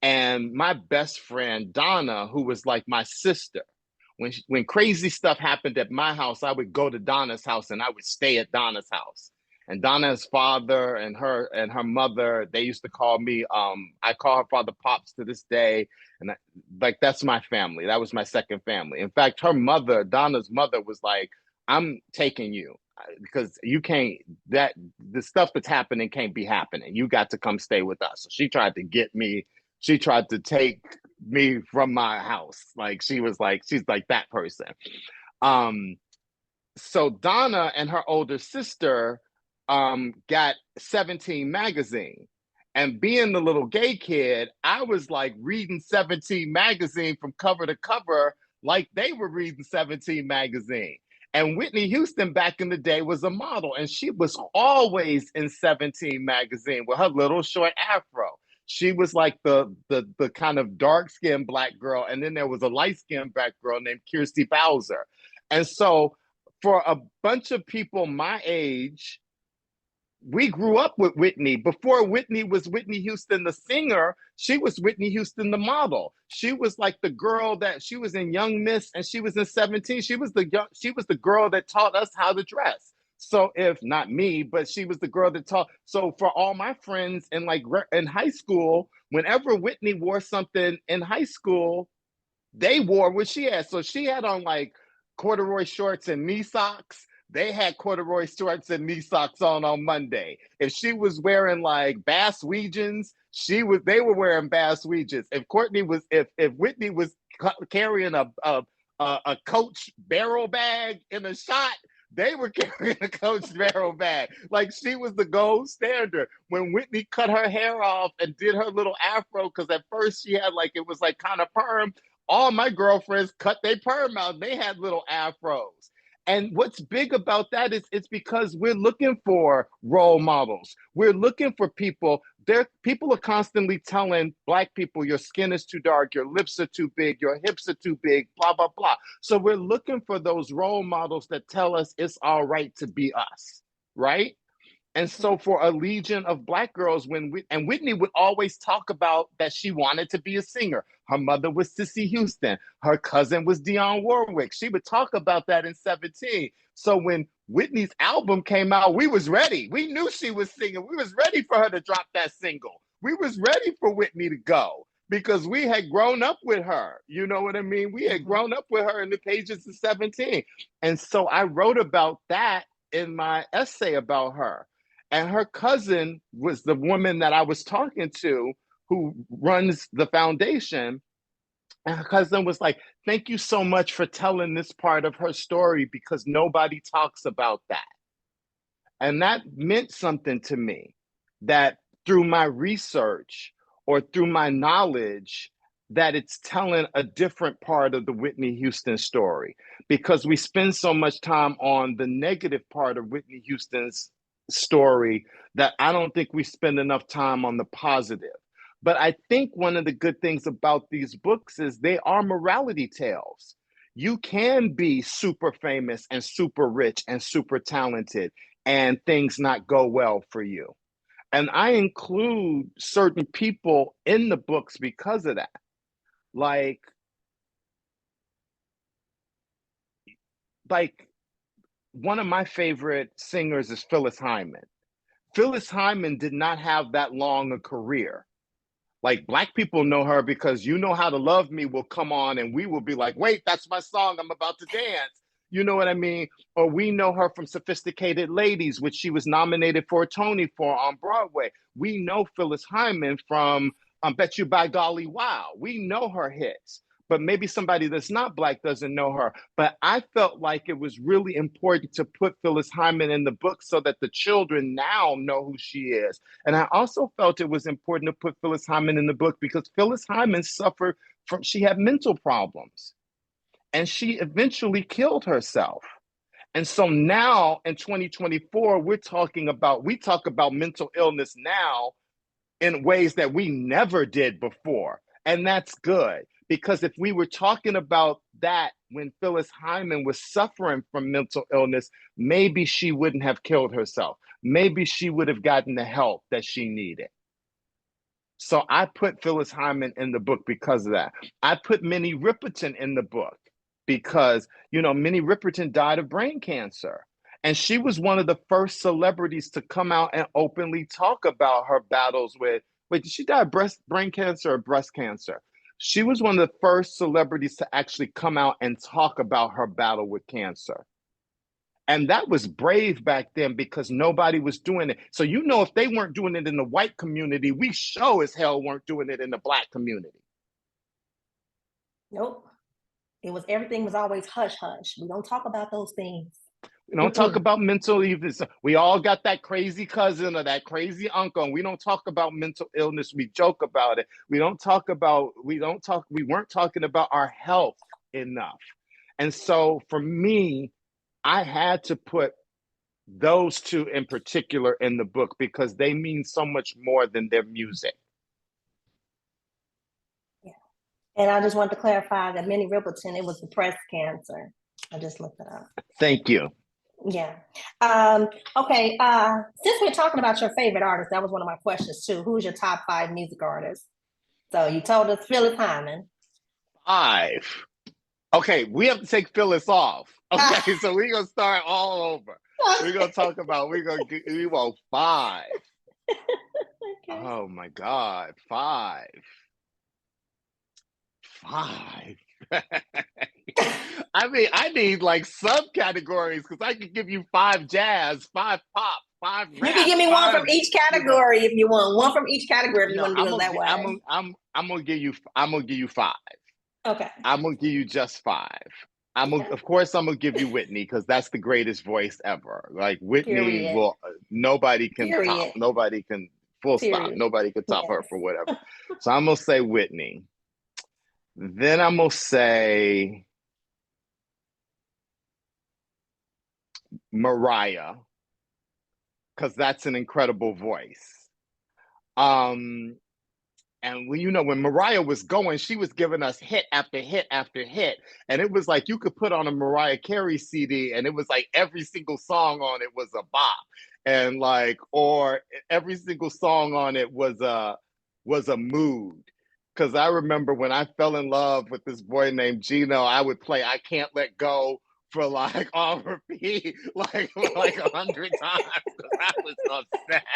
And my best friend, Donna, who was like my sister, when crazy stuff happened at my house, I would go to Donna's house and I would stay at Donna's house. And Donna's father and her mother, they used to call me, I call her father Pops to this day. And that's my family. That was my second family. In fact, her mother, Donna's mother, was like, I'm taking you because the stuff that's happening can't be happening. You got to come stay with us. So she tried to take me from my house. Like she's like that person. So Donna and her older sister got 17 magazine. And being the little gay kid, I was like reading 17 magazine from cover to cover, like they were reading 17 magazine. And Whitney Houston back in the day was a model, and she was always in 17 magazine with her little short afro. She was like the kind of dark-skinned Black girl, and then there was a light-skinned Black girl named Kirstie Bowser. And so for a bunch of people my age, we grew up with Whitney. Before Whitney was Whitney Houston, the singer, she was Whitney Houston, the model. She was like the girl that she was in Young Miss, and she was in 17. She was the girl that taught us how to dress. So if not me, but she was the girl that taught. So for all my friends in high school, whenever Whitney wore something in high school, they wore what she had. So she had on like corduroy shorts and knee socks. they had corduroy shorts and knee socks on Monday. If she was wearing like Bass Weegens, they were wearing Bass Weegens. If Whitney was carrying a Coach barrel bag in a shot, they were carrying a Coach barrel bag. Like, she was the gold standard. When Whitney cut her hair off and did her little afro, because at first she had like, it was like kind of perm, all my girlfriends cut their perm out. They had little afros. And what's big about that is it's because we're looking for role models. We're looking for people. People are constantly telling Black people, your skin is too dark, your lips are too big, your hips are too big, blah, blah, blah. So we're looking for those role models that tell us it's all right to be us, right? And so for a legion of Black girls, and Whitney would always talk about that she wanted to be a singer. Her mother was Cissy Houston. Her cousin was Dionne Warwick. She would talk about that in 17. So when Whitney's album came out, we was ready. We knew she was singing. We was ready for her to drop that single. We was ready for Whitney to go because we had grown up with her. You know what I mean? We had grown up with her in the pages of 17. And so I wrote about that in my essay about her. And her cousin was the woman that I was talking to who runs the foundation. And her cousin was like, thank you so much for telling this part of her story because nobody talks about that. And that meant something to me, that through my research or through my knowledge, that it's telling a different part of the Whitney Houston story, because we spend so much time on the negative part of Whitney Houston's story that I don't think we spend enough time on the positive. But I think one of the good things about these books is they are morality tales. You can be super famous and super rich and super talented and things not go well for you. And I include certain people in the books because of that. Like one of my favorite singers is Phyllis Hyman. Phyllis Hyman did not have that long a career. Like, Black people know her because You Know How to Love Me will come on and we will be like, wait, that's my song, I'm about to dance. You know what I mean? Or we know her from Sophisticated Ladies, which she was nominated for a Tony for on Broadway. We know Phyllis Hyman from Bet You By Golly Wow. We know her hits, but maybe somebody that's not Black doesn't know her. But I felt like it was really important to put Phyllis Hyman in the book so that the children now know who she is. And I also felt it was important to put Phyllis Hyman in the book because Phyllis Hyman suffered from, she had mental problems and she eventually killed herself. And so now in 2024, we talk about mental illness now in ways that we never did before. And that's good, because if we were talking about that when Phyllis Hyman was suffering from mental illness, maybe she wouldn't have killed herself. Maybe she would have gotten the help that she needed. So I put Phyllis Hyman in the book because of that. I put Minnie Riperton in the book because, Minnie Riperton died of brain cancer. And she was one of the first celebrities to come out and openly talk about her battles with, did she die of brain cancer or breast cancer? She was one of the first celebrities to actually come out and talk about her battle with cancer. And that was brave back then because nobody was doing it. So, if they weren't doing it in the white community, we sure as hell weren't doing it in the Black community. Nope. Everything was always hush hush. We don't talk about those things. We don't talk about mental illness. We all got that crazy cousin or that crazy uncle, and we don't talk about mental illness. We joke about it. We weren't talking about our health enough. And so for me, I had to put those two in particular in the book because they mean so much more than their music. Yeah. And I just want to clarify that Minnie Riperton, it was the breast cancer. I just looked it up. Thank you. Yeah. Okay. Since we're talking about your favorite artist, that was one of my questions too. Who's your top 5 music artists? So you told us Phyllis Hyman. 5. Okay, we have to take Phyllis off. Okay, so we're gonna start all over. We're gonna talk about we want 5. Okay. Oh my God, 5. I I mean, I need like subcategories because I could give you 5 jazz, 5 pop, 5 You rap, can give me one 5, from each you know. category if you want. One from each category if you No, want to do it that way. I'm gonna give you 5. Okay. I'm gonna give you just 5. Of course I'm gonna give you Whitney because that's the greatest voice ever. Like Whitney Period. will nobody can top. Period. Nobody can full stop. Period. Nobody can top her Yes. for whatever. So I'm gonna say Whitney. Then I'm gonna say Mariah because that's an incredible voice. And when Mariah was going, she was giving us hit after hit after hit. And it was like you could put on a Mariah Carey CD and it was like every single song on it was a bop. And or every single song on it was a mood. Because I remember when I fell in love with this boy named Gino, I would play I Can't Let Go for like on repeat, like 100 times because I was obsessed.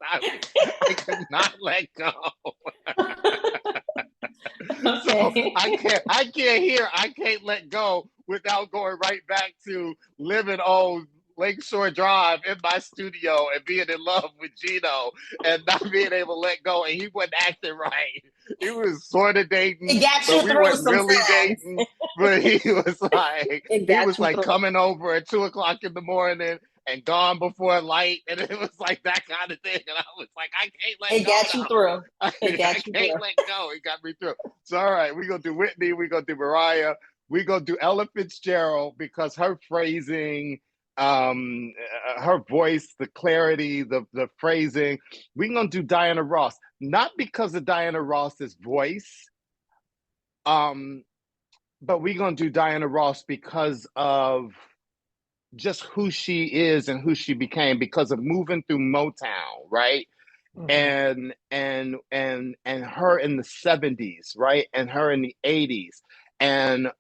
I could not let go. Okay. So I can't let go without going right back to living on Lakeshore Drive in my studio and being in love with Gino and not being able to let go. And he wasn't acting right. He was sort of dating, It got you but we through weren't really sometimes. dating. But he was It got you through. coming over at 2:00 in the morning and gone before light, and it was like that kind of thing. And I was like, I can't let It go. got you through. It got you I can't through. let go. It got me through. So all right, we're gonna do Whitney, we're gonna do Mariah, we're gonna do Ella Fitzgerald because her phrasing, her voice, the clarity, the phrasing. We're gonna do Diana Ross, not because of Diana Ross's voice, but we're gonna do Diana Ross because of just who she is and who she became because of moving through Motown, right? Mhm. And her in the 70s, right? And her in the 80s. And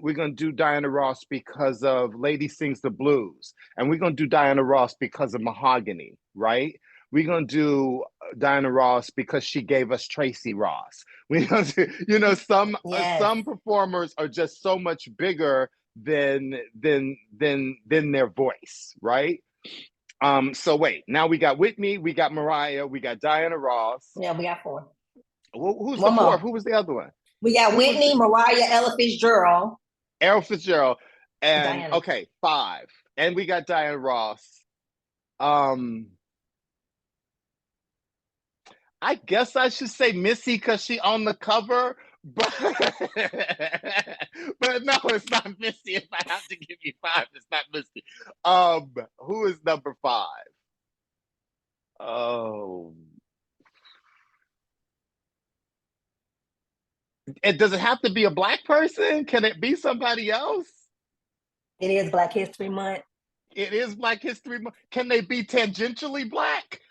we're gonna do Diana Ross because of Lady Sings the Blues. And we're gonna do Diana Ross because of Mahogany, right? We're gonna do Diana Ross because she gave us Tracy Ross. We gonna do, Yes. some performers are just so much bigger than their voice, right? So wait, now we got Whitney, we got Mariah, we got Diana Ross. Yeah, we got 4. Who's One the fourth? more. Who was the other one? We got Whitney, Mariah, Ella Fitzgerald, Ella Fitzgerald. And Diana. okay, 5. And we got Diana Ross. I guess I should say Missy because she on the cover, but but no, it's not Missy. If I have to give you 5, it's not Missy. Who is number 5? Oh, does it have to be a Black person? Can it be somebody else? It is Black History Month. It is Black History Month. Can they be tangentially Black?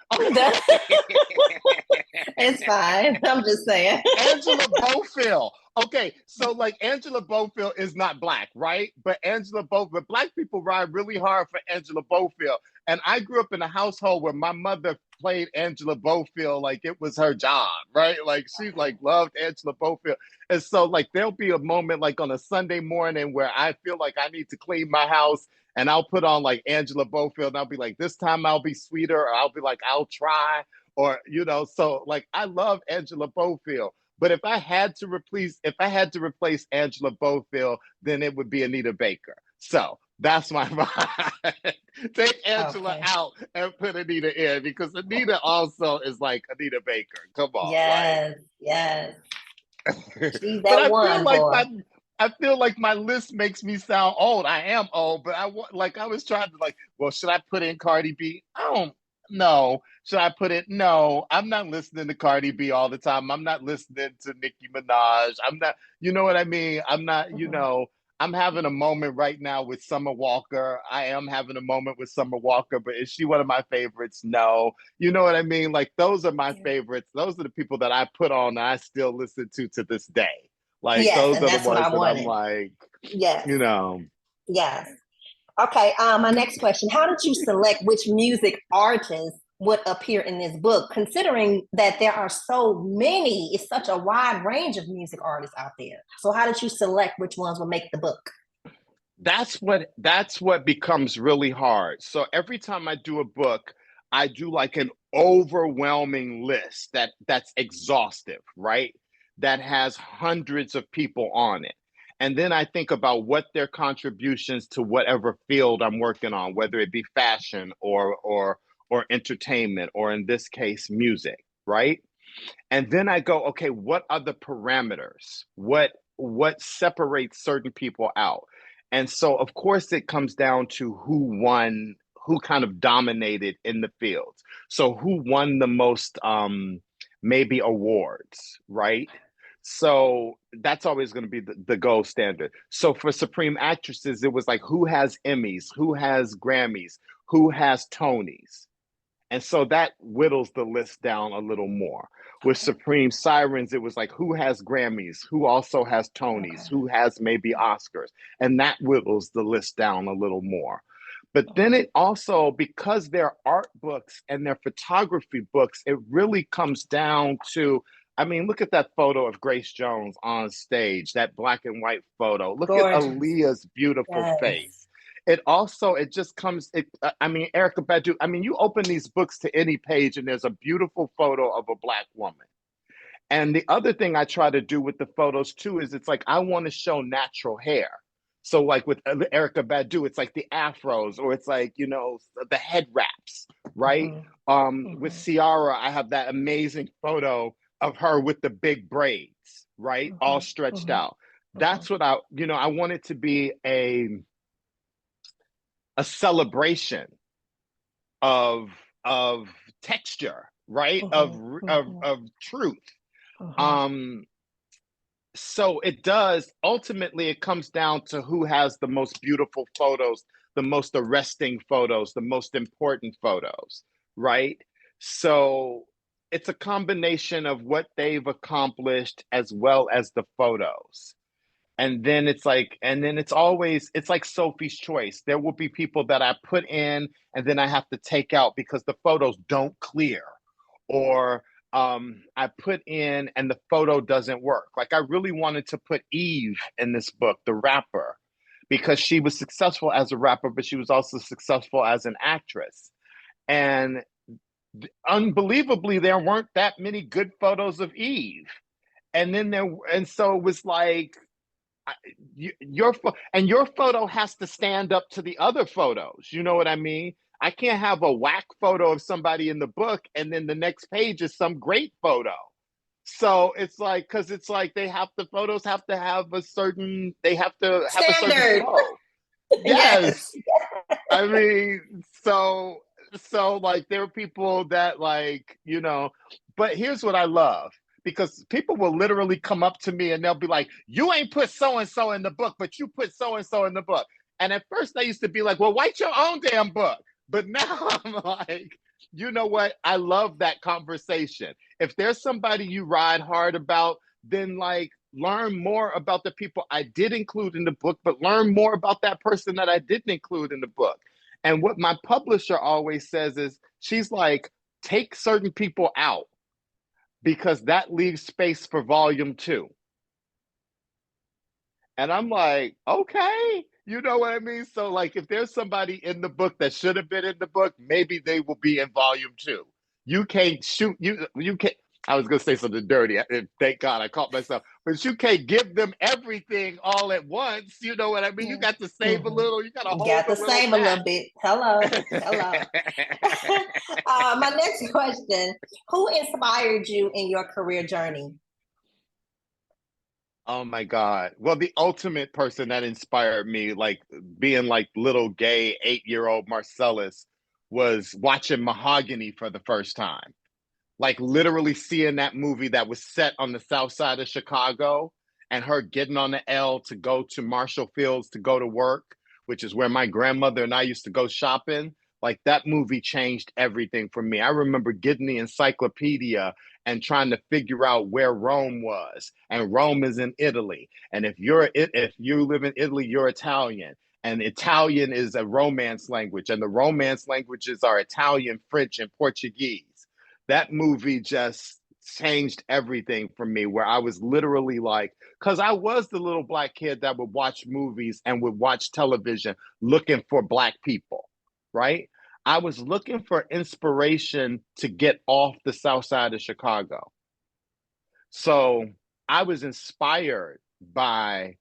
It's fine. I'm just saying. Angela Bofill. Okay, so like Angela Bofill is not Black, right? But Black people ride really hard for Angela Bofill. And I grew up in a household where my mother played Angela Bofill like it was her job, right? Like she loved Angela Bofill. And so like there'll be a moment like on a Sunday morning where I feel like I need to clean my house and I'll put on like Angela Bofill and I'll be like, this time I'll be sweeter, or I'll be like, I'll try. Or, so like I love Angela Bofill. But if I had to replace Angela Bofill, then it would be Anita Baker. So that's my vibe. Take Angela out and put Anita in because Anita also is like Anita Baker. Come on. Yes. She's But that one, boy. I feel like my list makes me sound old. I am old, but I was trying to well, should I put in Cardi B? I don't know. Should I put it? No, I'm not listening to Cardi B all the time. I'm not listening to Nicki Minaj. I'm not, you know what I mean? I'm not, I'm having a moment right now with Summer Walker. I am having a moment with Summer Walker, but is she one of my favorites? No. You know what I mean? Like those are my favorites. Those are the people that I put on and I still listen to this day. Like yes, those and are the that's what ones I that wanted. I'm like, Yes. Yes. Okay, my next question. How did you select which music artists would appear in this book, considering that there are so many, it's such a wide range of music artists out there. So how did you select which ones would make the book? that's what becomes really hard. So every time I do a book, I do like an overwhelming list that's exhaustive, right? That has hundreds of people on it. And then I think about what their contributions to whatever field I'm working on, whether it be fashion or entertainment, or in this case, music, right? And then I go, okay, what are the parameters? What separates certain people out? And so of course it comes down to who won, who kind of dominated in the fields. So who won the most maybe awards, right? So that's always going to be the gold standard. So for Supreme Actresses, it was like who has Emmys, who has Grammys, who has Tonys, and so that whittles the list down a little more. With Supreme Sirens, it was like who has Grammys, who also has Tonys, who has maybe Oscars. And that whittles the list down a little more. But then it also, because they're art books and they're photography books, it really comes down to, I mean, look at that photo of Grace Jones on stage, that black and white photo. Look at Aaliyah's beautiful face. It just comes, I mean, Erykah Badu, I mean, you open these books to any page and there's a beautiful photo of a Black woman. And the other thing I try to do with the photos too is it's like, I want to show natural hair. So like with Erykah Badu, it's like the afros, or it's like, you know, the head wraps, right? With Ciara, I have that amazing photo of her with the big braids, right? All stretched out. That's what I want it to be a celebration of texture, right? Of truth. So it does, ultimately it comes down to who has the most beautiful photos, the most arresting photos, the most important photos, right? So it's a combination of what they've accomplished as well as the photos. And then it's like, it's like Sophie's Choice. There will be people that I put in and then I have to take out because the photos don't clear, or I put in and the photo doesn't work. Like I really wanted to put Eve in this book, the rapper, because she was successful as a rapper, but she was also successful as an actress. And unbelievably, there weren't that many good photos of Eve. And so it was like, your photo has to stand up to the other photos. You know what I mean? I can't have a whack photo of somebody in the book and then the next page is some great photo. So it's like, because it's like photos have to have a certain, they have to have Standard. a certain flow. Yes. I mean, so like there are people that like, you know, but here's what I love. Because people will literally come up to me and they'll be like, you ain't put so-and-so in the book, but you put so-and-so in the book. And at first I used to be like, well, write your own damn book. But now I'm like, you know what? I love that conversation. If there's somebody you ride hard about, then like learn more about the people I did include in the book, but learn more about that person that I didn't include in the book. And what my publisher always says is, she's like, take certain people out, because that leaves space for volume 2. And I'm like, okay, you know what I mean? So like, if there's somebody in the book that should have been in the book, maybe they will be in volume 2. You can't shoot, you can't, I was gonna say something dirty. Thank God I caught myself. But you can't give them everything all at once. You know what I mean? You got to save a little. You got to hold a little bit. Hello. My next question: who inspired you in your career journey? Oh my God. Well, the ultimate person that inspired me, like being like little gay 8-year-old Marcellas, was watching Mahogany for the first time. Like literally seeing that movie that was set on the south side of Chicago, and her getting on the L to go to Marshall Fields to go to work, which is where my grandmother and I used to go shopping. Like that movie changed everything for me. I remember getting the encyclopedia and trying to figure out where Rome was. And Rome is in Italy. And if you live in Italy, you're Italian. And Italian is a Romance language. And the Romance languages are Italian, French, and Portuguese. That movie just changed everything for me, where I was literally like, because I was the little Black kid that would watch movies and would watch television looking for Black people, right? I was looking for inspiration to get off the South Side of Chicago. So I was inspired by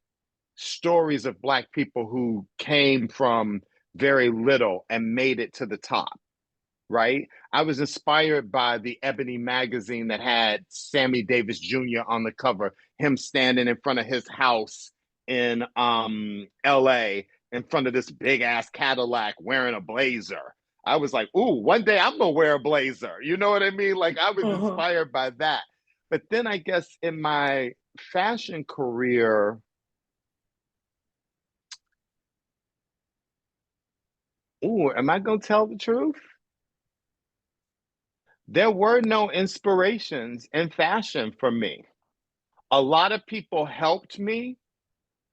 stories of Black people who came from very little and made it to the top, right? I was inspired by the Ebony magazine that had Sammy Davis Jr. on the cover, him standing in front of his house in LA in front of this big ass Cadillac wearing a blazer. I was like, ooh, one day I'm gonna wear a blazer. You know what I mean? Like I was inspired by that. But then I guess in my fashion career, ooh, am I gonna tell the truth? There were no inspirations in fashion for me. A lot of people helped me,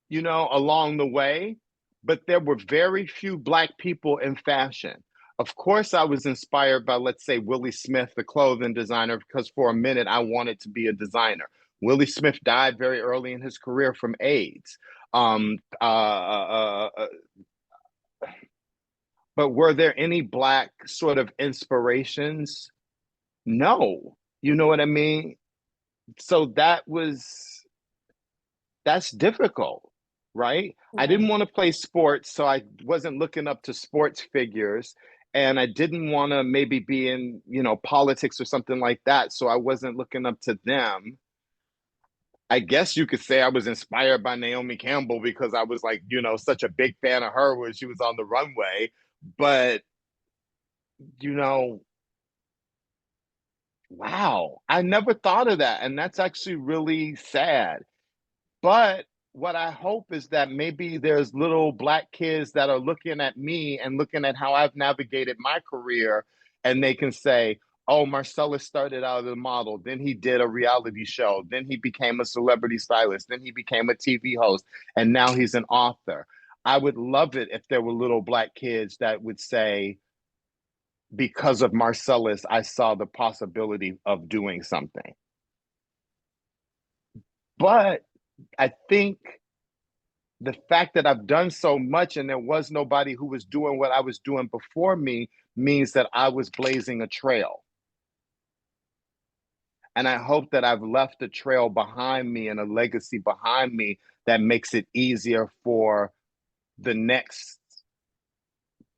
you know, along the way, but there were very few Black people in fashion. Of course, I was inspired by, let's say, Willie Smith, the clothing designer, because for a minute I wanted to be a designer. Willie Smith died very early in his career from AIDS. But were there any Black sort of inspirations? No. You know what I mean? So that's difficult, right? I didn't want to play sports, so I wasn't looking up to sports figures. And I didn't want to maybe be in, you know, politics or something like that. So I wasn't looking up to them. I guess you could say I was inspired by Naomi Campbell because I was like, you know, such a big fan of her when she was on the runway. But, you know, wow, I never thought of that. And that's actually really sad. But what I hope is that maybe there's little Black kids that are looking at me and looking at how I've navigated my career, and they can say, oh, Marcellas started out as a model, then he did a reality show, then he became a celebrity stylist, then he became a TV host, and now he's an author. I would love it if there were little Black kids that would say, because of Marcellas, I saw the possibility of doing something. But I think the fact that I've done so much and there was nobody who was doing what I was doing before me means that I was blazing a trail. And I hope that I've left a trail behind me and a legacy behind me that makes it easier for the next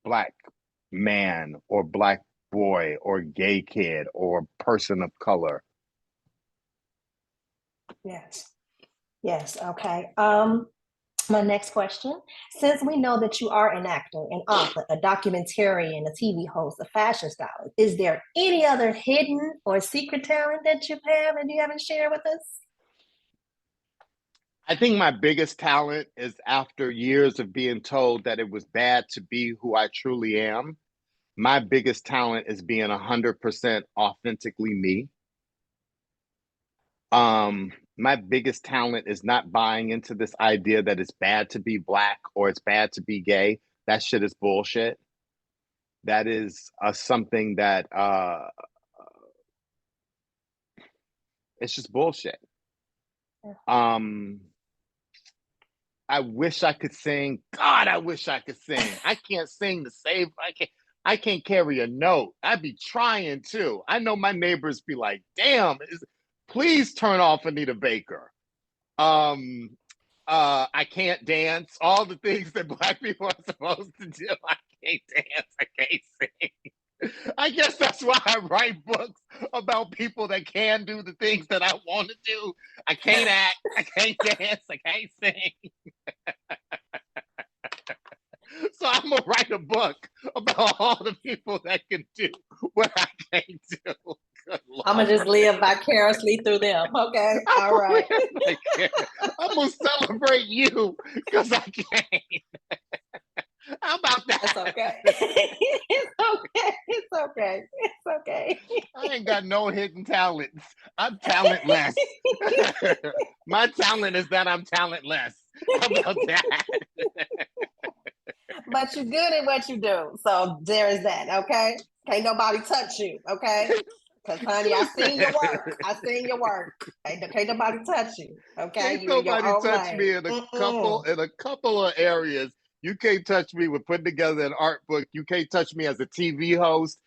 Black man or Black boy or gay kid or person of color. Yes. Yes. Okay. My next question, since we know that you are an actor, an author, a documentarian, a TV host, a fashion stylist, is there any other hidden or secret talent that you have and you haven't shared with us? I think my biggest talent is, after years of being told that it was bad to be who I truly am, my biggest talent is being 100% authentically me. My biggest talent is not buying into this idea that it's bad to be Black or it's bad to be gay. That shit is bullshit. That is something that it's just bullshit. I wish I could sing. God, I wish I could sing. I can't sing to save. I can't carry a note. I'd be trying to. I know my neighbors be like, damn, please turn off Anita Baker. I can't dance. All the things that Black people are supposed to do. I can't dance. I can't sing. I guess that's why I write books about people that can do the things that I want to do. I can't act. I can't dance. I can't sing. So I'm gonna write a book about all the people that can do what I can't do. I'm gonna just live vicariously through them. Okay, all right. I'm gonna celebrate you because I can't. How about that? That's okay. It's okay. It's okay. It's okay. I ain't got no hidden talents. I'm talentless. My talent is that I'm talentless. How about that? But you're good at what you do. So there is that, okay? Can't nobody touch you, okay? Cause honey, I seen your work. I seen your work. Can't nobody touch you. Okay, Ain't you in your nobody own touch lane. me in a couple of areas. You can't touch me with putting together an art book. You can't touch me as a TV host.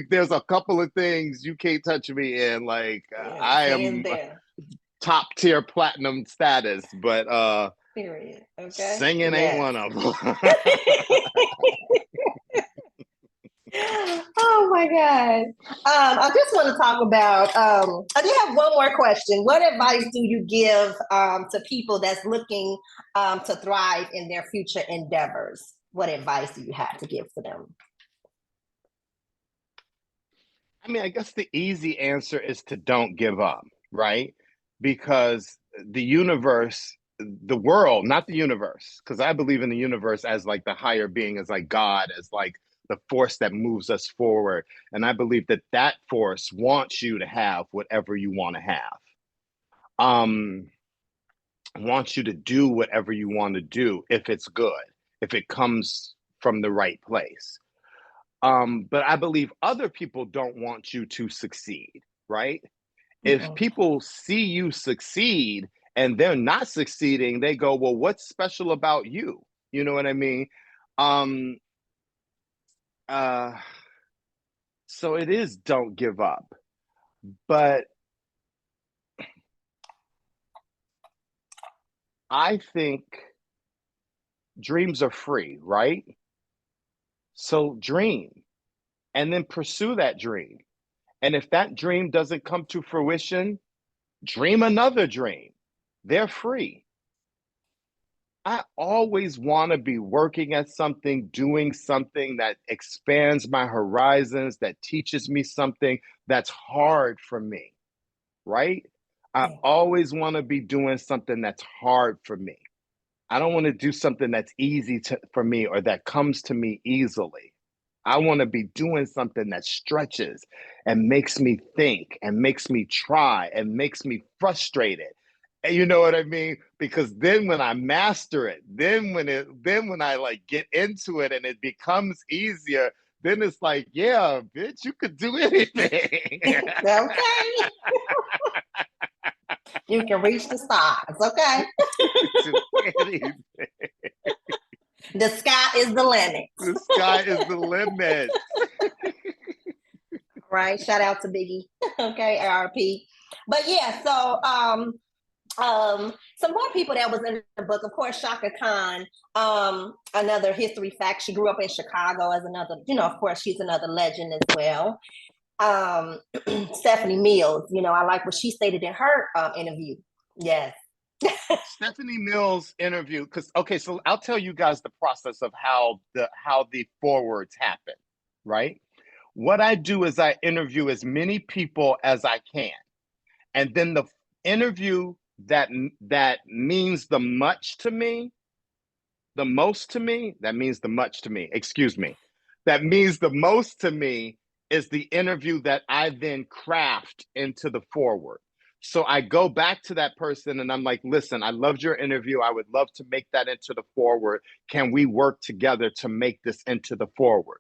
There's a couple of things you can't touch me in. Like Yeah, I hands am there. top tier platinum status, but Period. Okay. singing ain't Yes. one of them. Oh my God. I just want to talk about, I do have one more question. What advice do you give to people that's looking to thrive in their future endeavors? What advice do you have to give to them? I mean, I guess the easy answer is to don't give up, right? Because the universe, the world, not the universe, because I believe in the universe as like the higher being, as like God, as like the force that moves us forward. And I believe that that force wants you to have whatever you want to have. Wants you to do whatever you want to do if it's good, if it comes from the right place. But I believe other people don't want you to succeed, right? If people see you succeed and they're not succeeding, they go, well, what's special about you? You know what I mean? So it is don't give up. But I think dreams are free, right? So dream and then pursue that dream. And if that dream doesn't come to fruition, dream another dream. They're free. I always want to be working at something, doing something that expands my horizons, that teaches me something that's hard for me, right? I always want to be doing something that's hard for me. I don't want to do something that's easy for me or that comes to me easily. I want to be doing something that stretches and makes me think and makes me try and makes me frustrated. And you know what I mean? Because then when I master it, then when I like get into it and it becomes easier, then it's like, yeah, bitch, you could do anything. Okay. You can reach the stars, okay? Do anything. The sky is the limit. The sky is the limit. Right. Shout out to Biggie. Okay, RP. But yeah, so some more people that was in the book, of course, Shaka Khan, another history fact. She grew up in Chicago as another, of course, she's another legend as well. Stephanie Mills, I like what she stated in her interview. Yes. Stephanie Mills interview, because okay, so I'll tell you guys the process of how the forwards happen, right? What I do is I interview as many people as I can, and then the interview that means the most to me, that means the much to me. Excuse me, that means the most to me is the interview that I then craft into the forward. So I go back to that person and I'm like, listen, I loved your interview. I would love to make that into the forward. Can we work together to make this into the forward?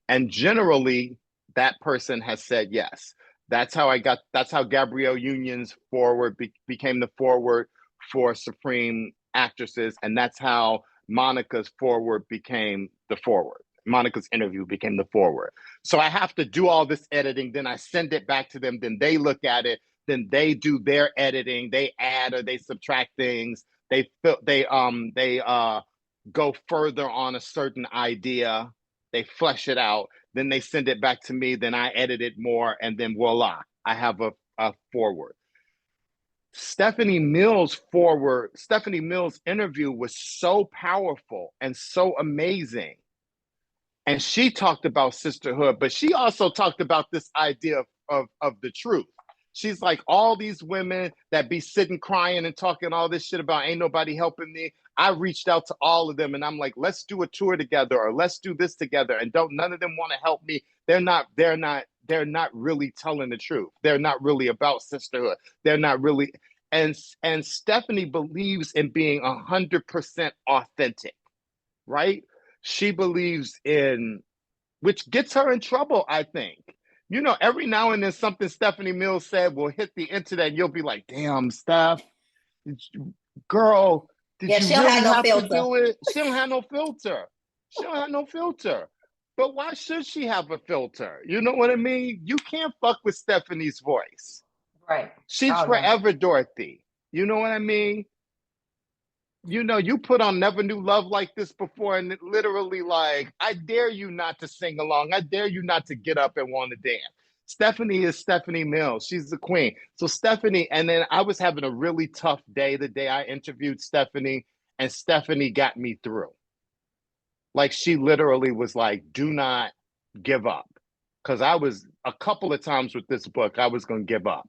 And generally, that person has said yes. That's how Gabrielle Union's forward became the forward for Supreme Actresses. And that's how Monica's forward became the forward. Monica's interview became the forward. So I have to do all this editing. Then I send it back to them. Then they look at it. Then they do their editing. They add or they subtract things. They go further on a certain idea. They flesh it out. Then they send it back to me. Then I edit it more. And then voila, I have a forward. Stephanie Mills' interview was so powerful and so amazing. And she talked about sisterhood, but she also talked about this idea of the truth. She's like, all these women that be sitting crying and talking all this shit about ain't nobody helping me. I reached out to all of them and I'm like, let's do a tour together or let's do this together. And none of them want to help me. They're not really telling the truth. They're not really about sisterhood. They're not really. And Stephanie believes in being 100% authentic, right? She believes in, which gets her in trouble, I think. you know, every now and then something Stephanie Mills said will hit the internet and you'll be like, damn, Steph, girl, did Yeah, you she don't really have no have to filter. do it? She don't have no filter. She don't have no filter. But why should she have a filter? You know what I mean? You can't fuck with Stephanie's voice. Right. She's Oh, no. forever Dorothy. You know what I mean? You know, you put on Never Knew Love like this before, and it literally like, I dare you not to sing along. I dare you not to get up and want to dance. Stephanie is Stephanie Mills. She's the queen. So Stephanie, and then I was having a really tough day the day I interviewed Stephanie, and Stephanie got me through. Like she literally was like, do not give up. Because I was a couple of times with this book, I was going to give up.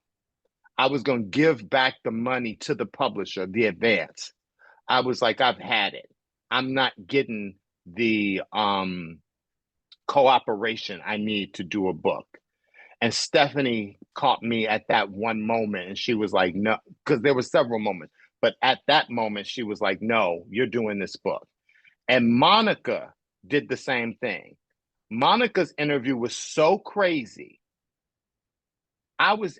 I was going to give back the money to the publisher, the advance. I was like, I've had it. I'm not getting the cooperation I need to do a book. And Stephanie caught me at that one moment and she was like, no, because there were several moments, but at that moment, she was like, no, you're doing this book. And Monica did the same thing. Monica's interview was so crazy. It was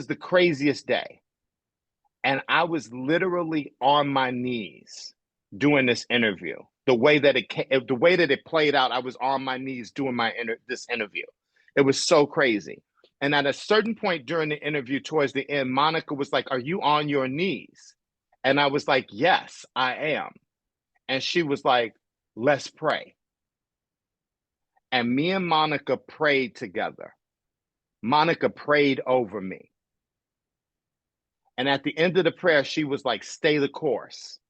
the craziest day. And I was literally on my knees doing this interview. The way that it played out, I was on my knees doing this interview. It was so crazy. And at a certain point during the interview, towards the end, Monica was like, "Are you on your knees?" And I was like, "Yes, I am." And she was like, "Let's pray." And me and Monica prayed together. Monica prayed over me. And at the end of the prayer, she was like, "Stay the course."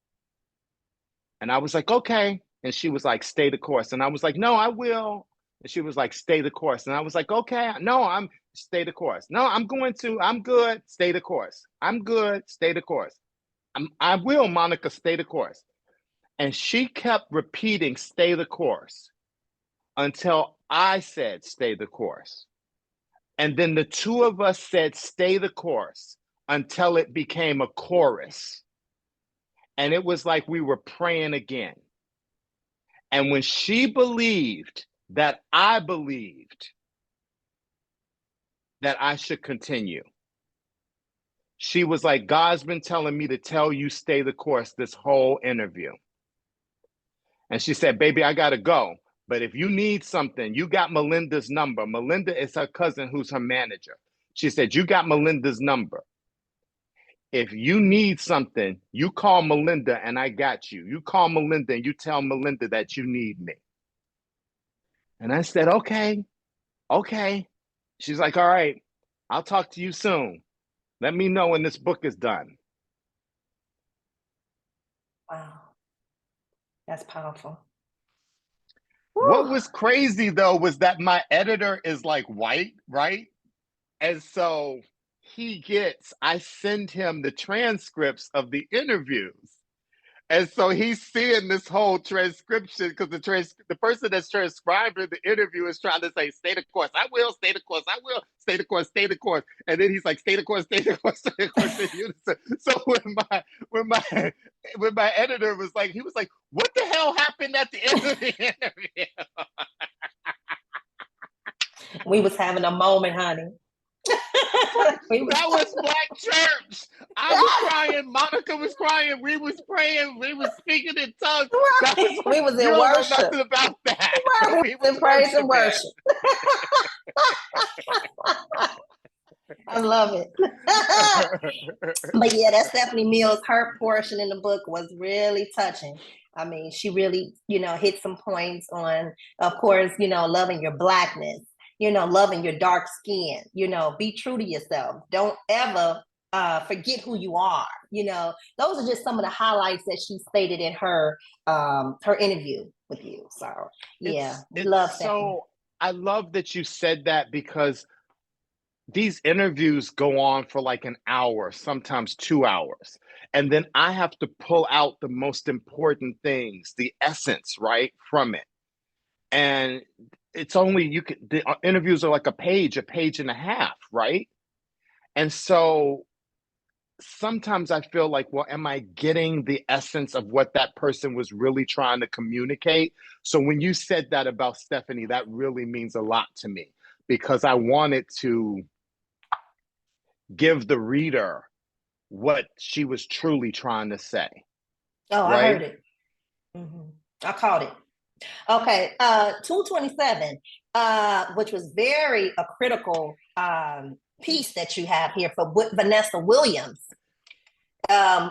And I was like, "Okay." And she was like, "Stay the course." And I was like, "No, I will." And she was like, "Stay the course." And I was like, "Okay, no, stay the course. No, I'm good. Stay the course. I'm good. Stay the course. I will, Monica, stay the course." And she kept repeating, "Stay the course," until I said, "Stay the course." And then the two of us said, "Stay the course," until it became a chorus. And it was like we were praying again. And when she believed that I believed that I should continue, she was like, "God's been telling me to tell you stay the course this whole interview." And she said, "Baby, I got to go. But if you need something, you got Melinda's number." Melinda is her cousin who's her manager. She said, "You got Melinda's number. If you need something, you call Melinda and I got you. You call Melinda and you tell Melinda that you need me." And I said, "Okay. She's like, "All right, I'll talk to you soon. Let me know when this book is done." Wow. That's powerful. What Whew. was crazy though was that my editor is like white, right? And so I send him the transcripts of the interviews. And so he's seeing this whole transcription because the person that's transcribing the interview is trying to say, "Stay the course. I will stay the course. I will stay the course. Stay the course." And then he's like, "Stay the course. Stay the course. Stay the course." In unison. So when my editor was like, he was like, "What the hell happened at the end of the interview?" We was having a moment, honey. That was Black Church. I was crying. Monica was crying. We was praying. We was speaking in tongues. Right. We was in You don't know worship. nothing about that. Right. We was in praise and worship. I love it. But yeah, that Stephanie Mills, her portion in the book was really touching. I mean, she really, hit some points on, of course, loving your Blackness, loving your dark skin, be true to yourself. Don't ever forget who you are. Those are just some of the highlights that she stated in her interview with you. So yeah, we love Stephanie. I love that you said that because these interviews go on for like an hour, sometimes 2 hours. And then I have to pull out the most important things, the essence, right, from it. And it's only, the interviews are like a page and a half, right? And so sometimes I feel like, well, am I getting the essence of what that person was really trying to communicate? So when you said that about Stephanie, that really means a lot to me, because I wanted to give the reader what she was truly trying to say. Oh, right? I heard it. I caught it. Okay, 227, which was very a critical piece that you have here for Vanessa Williams.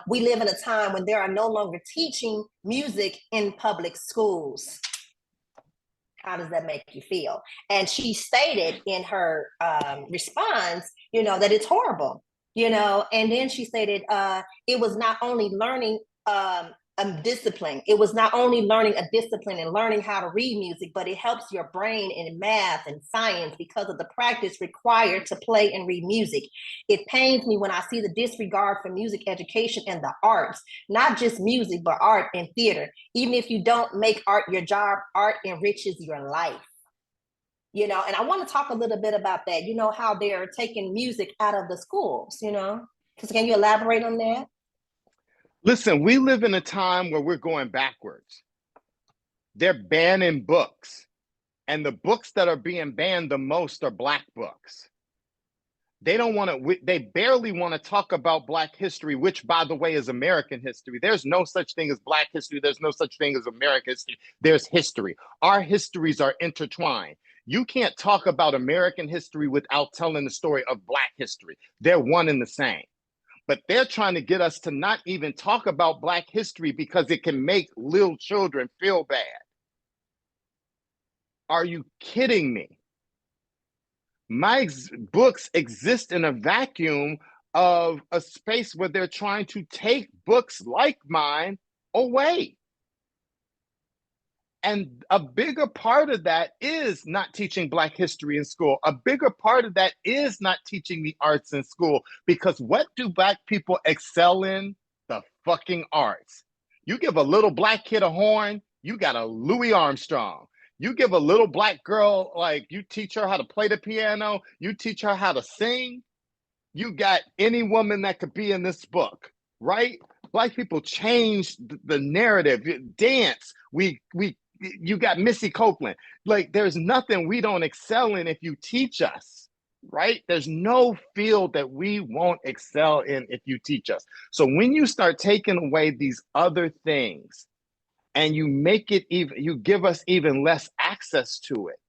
We live in a time when there are no longer teaching music in public schools. How does that make you feel? And she stated in her response, that it's horrible, and then she stated it was not only learning a discipline. It was not only learning a discipline and learning how to read music, but it helps your brain in math and science because of the practice required to play and read music. It pains me when I see the disregard for music education and the arts, not just music, but art and theater. Even if you don't make art your job, art enriches your life. And I want to talk a little bit about that, how they're taking music out of the schools, because can you elaborate on that? Listen, we live in a time where we're going backwards. They're banning books, and the books that are being banned the most are Black books. They don't want to, they barely want to talk about Black history, which, by the way, is American history. There's no such thing as Black history. There's no such thing as American history. There's history. Our histories are intertwined. You can't talk about American history without telling the story of Black history. They're one and the same. But they're trying to get us to not even talk about Black history because it can make little children feel bad. Are you kidding me? My books exist in a vacuum of a space where they're trying to take books like mine away. And a bigger part of that is not teaching Black history in school. A bigger part of that is not teaching the arts in school, because what do Black people excel in? The fucking arts. You give a little Black kid a horn, you got a Louis Armstrong. You give a little Black girl, like, you teach her how to play the piano, you teach her how to sing, you got any woman that could be in this book, right? Black people change the narrative. Dance, you got Missy Copeland. Like, there's nothing we don't excel in if you teach us, right? There's no field that we won't excel in if you teach us. So when you start taking away these other things and you make it even, you give us even less access to it.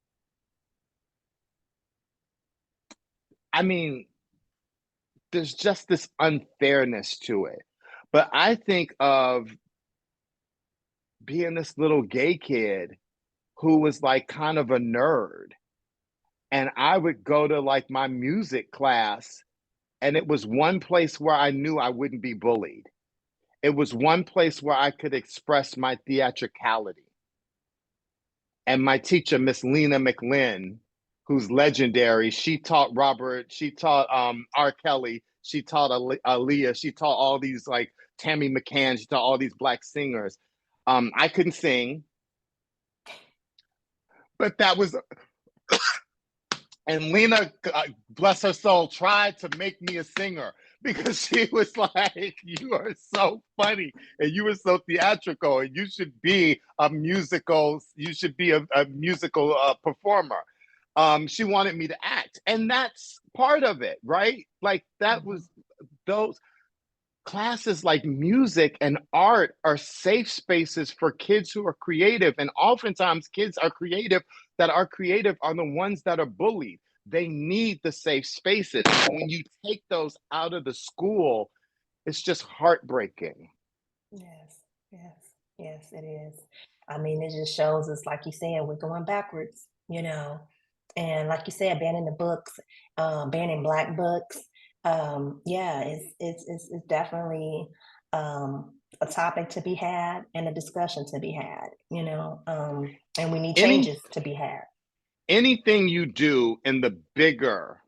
I mean, there's just this unfairness to it. But I think of being this little gay kid who was like kind of a nerd. And I would go to like my music class, and it was one place where I knew I wouldn't be bullied. It was one place where I could express my theatricality. And my teacher, Miss Lena McLinn, who's legendary, she taught R. Kelly, she taught Aaliyah, she taught all these, like, Tammy McCann, she taught all these Black singers. I couldn't sing, but that was, and Lena, bless her soul, tried to make me a singer because she was like, you are so funny and you are so theatrical and you should be a musical, performer. She wanted me to act, and that's part of it, right? Like, that was, those classes like music and art are safe spaces for kids who are creative. And oftentimes kids are creative are the ones that are bullied. They need the safe spaces. When you take those out of the school, it's just heartbreaking. Yes, it is. I mean, it just shows us, like you said, we're going backwards, and like you said, banning the books, banning Black books. It's definitely a topic to be had and a discussion to be had, and we need changes to be had. Anything you do in the bigger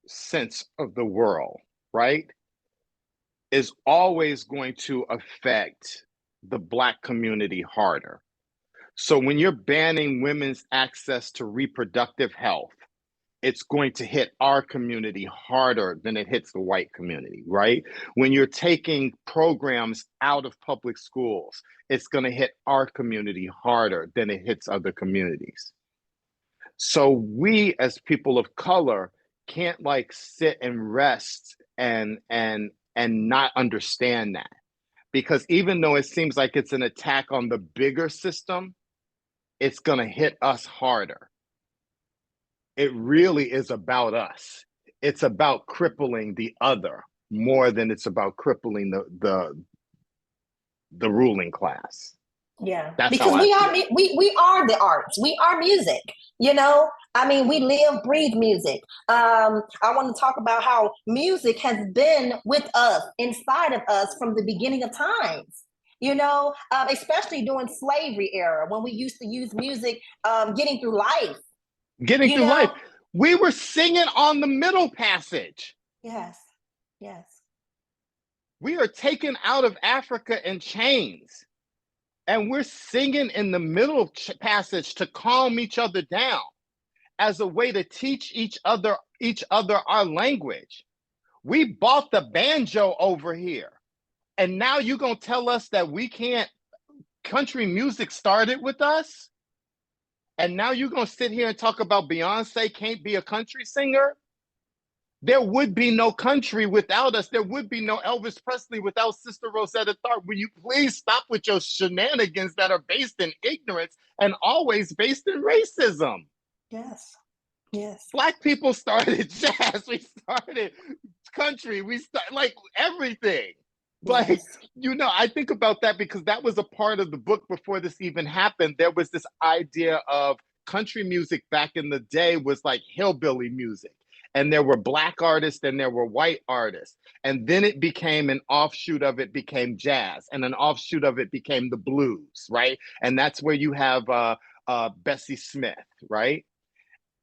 sense of the world, right, is always going to affect the Black community harder. So when you're banning women's access to reproductive health, it's going to hit our community harder than it hits the white community, right? When you're taking programs out of public schools, it's going to hit our community harder than it hits other communities. So we as people of color can't like sit and rest and not understand that. Because even though it seems like it's an attack on the bigger system, it's going to hit us harder. It really is about us. It's about crippling the other more than it's about crippling the ruling class. Yeah, That's because how I we are feel. we are the arts. We are music. You know, I mean, we live, breathe music. I want to talk about how music has been with us, inside of us, from the beginning of times. You know, especially during slavery era when we used to use music, getting through life. Getting You through life. know, We were singing on the middle passage. yes, yes, We are taken out of Africa in chains. And we're singing in the middle passage to calm each other down as a way to teach each other our language. We bought the banjo over here. And now you're going to tell us that we can't, country music started with us? And now you're going to sit here and talk about Beyonce can't be a country singer? There would be no country without us. There would be no Elvis Presley without Sister Rosetta Tharpe. Will you please stop with your shenanigans that are based in ignorance and always based in racism? yes, yes. Black people started jazz. We started country. We started like everything. Like, Yes. you know, I think about that because that was a part of the book before this even happened. There was this idea of country music back in the day was like hillbilly music. And there were Black artists and there were white artists. And then it became an offshoot of it became jazz. And an offshoot of it became the blues, right? And that's where you have Bessie Smith, right?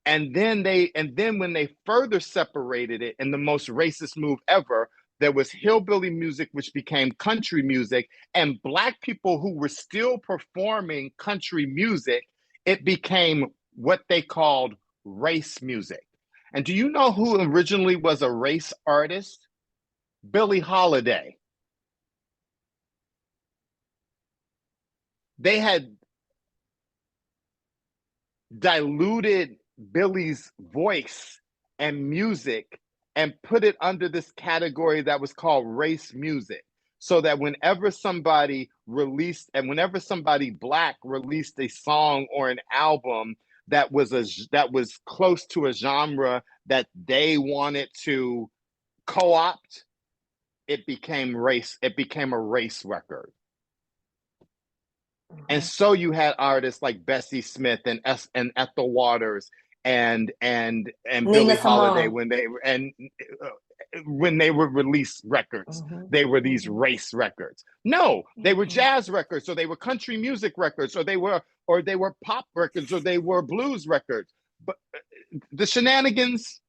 And then when they further separated it in the most racist move ever, there was hillbilly music, which became country music, and Black people who were still performing country music, it became what they called race music. And do you know who originally was a race artist? Billie Holiday. They had diluted Billie's voice and music and put it under this category that was called race music. So that whenever somebody released and whenever somebody Black released a song or an album that was close to a genre that they wanted to co-opt, it became a race record. And so you had artists like Bessie Smith and Ethel Waters and Billie Holiday when they would release records, they were these race records. No, they were jazz records, or they were country music records, or they were pop records, or they were blues records. But the shenanigans.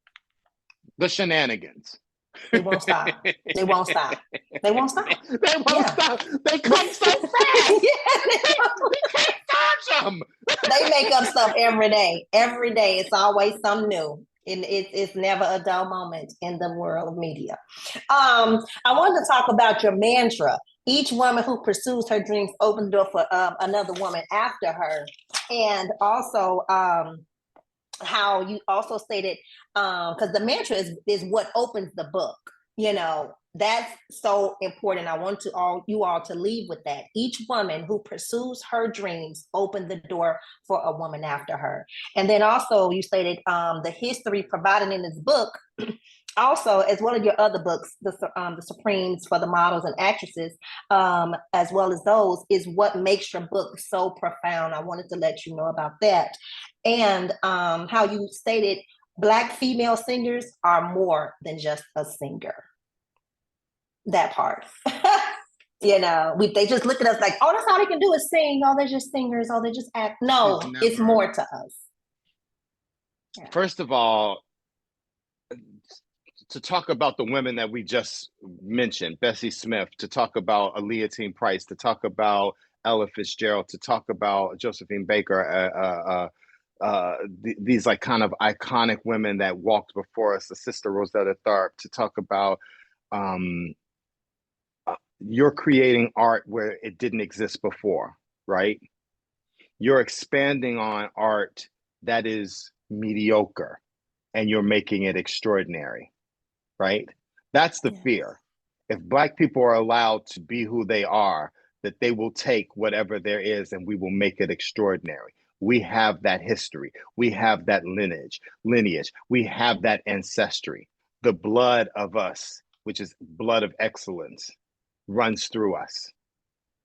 They won't stop. They won't stop. They won't stop. They won't stop. They come so fast. We can't dodge them. They make up stuff every day. Every day, it's always something new. And it's never a dull moment in the world of media. I wanted to talk about your mantra. Each woman who pursues her dreams opens the door for another woman after her. And also, how you also stated, because the mantra is what opens the book. You know, that's so important. I want you all to leave with that. Each woman who pursues her dreams open the door for a woman after her. And then also you stated the history provided in this book, also as well as your other books, the Supremes for the models and actresses, as well as those, is what makes your book so profound. I wanted to let you know about that. And how you stated Black female singers are more than just a singer. That part. You know, they just look at us like, oh, that's all they can do is sing. Oh, they're just singers. Oh, they just act. No, it's more to us. Yeah. First of all, to talk about the women that we just mentioned, Bessie Smith, to talk about Aleatine Price, to talk about Ella Fitzgerald, to talk about Josephine Baker, these like kind of iconic women that walked before us, the Sister Rosetta Tharpe, to talk about um, you're creating art where it didn't exist before, right? You're expanding on art that is mediocre and you're making it extraordinary, right? That's the fear. If Black people are allowed to be who they are, that they will take whatever there is and we will make it extraordinary. We have that history. We have that lineage. We have that ancestry. The blood of us, which is blood of excellence, runs through us,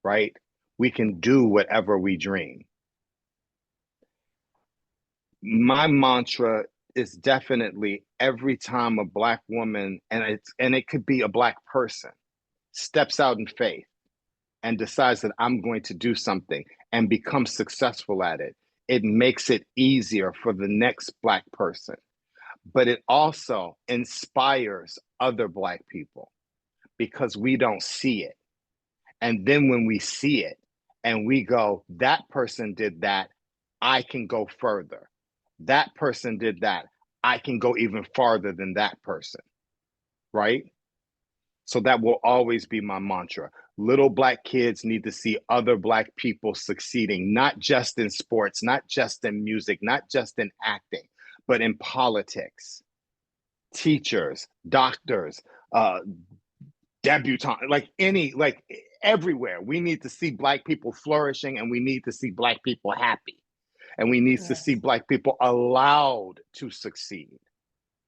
right? We can do whatever we dream. My mantra is definitely every time a Black woman, and it could be a Black person, steps out in faith and decides that I'm going to do something and become successful at it, it makes it easier for the next Black person. But it also inspires other Black people because we don't see it. And then when we see it and we go, that person did that, I can go further. That person did that, I can go even farther than that person, right? So that will always be my mantra. Little Black kids need to see other Black people succeeding, not just in sports, not just in music, not just in acting, but in politics, teachers, doctors, debutante, like everywhere. We need to see Black people flourishing and we need to see Black people happy. And we need to see Black people allowed to succeed.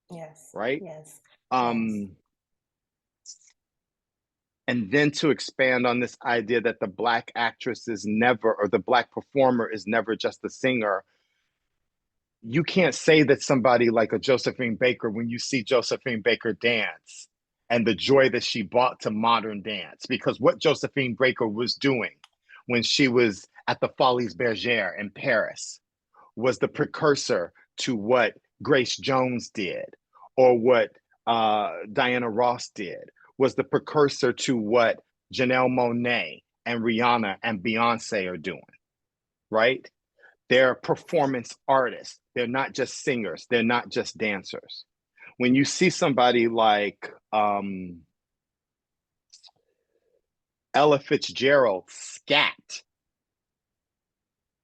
Yes. Right? Yes. And then to expand on this idea that the Black actress is never, or the Black performer is never just a singer. You can't say that somebody like a Josephine Baker, when you see Josephine Baker dance and the joy that she brought to modern dance, because what Josephine Baker was doing when she was at the Folies Bergère in Paris was the precursor to what Grace Jones did, or what Diana Ross did, was the precursor to what Janelle Monáe and Rihanna and Beyonce are doing, right? They're performance artists. They're not just singers. They're not just dancers. When you see somebody like Ella Fitzgerald scat,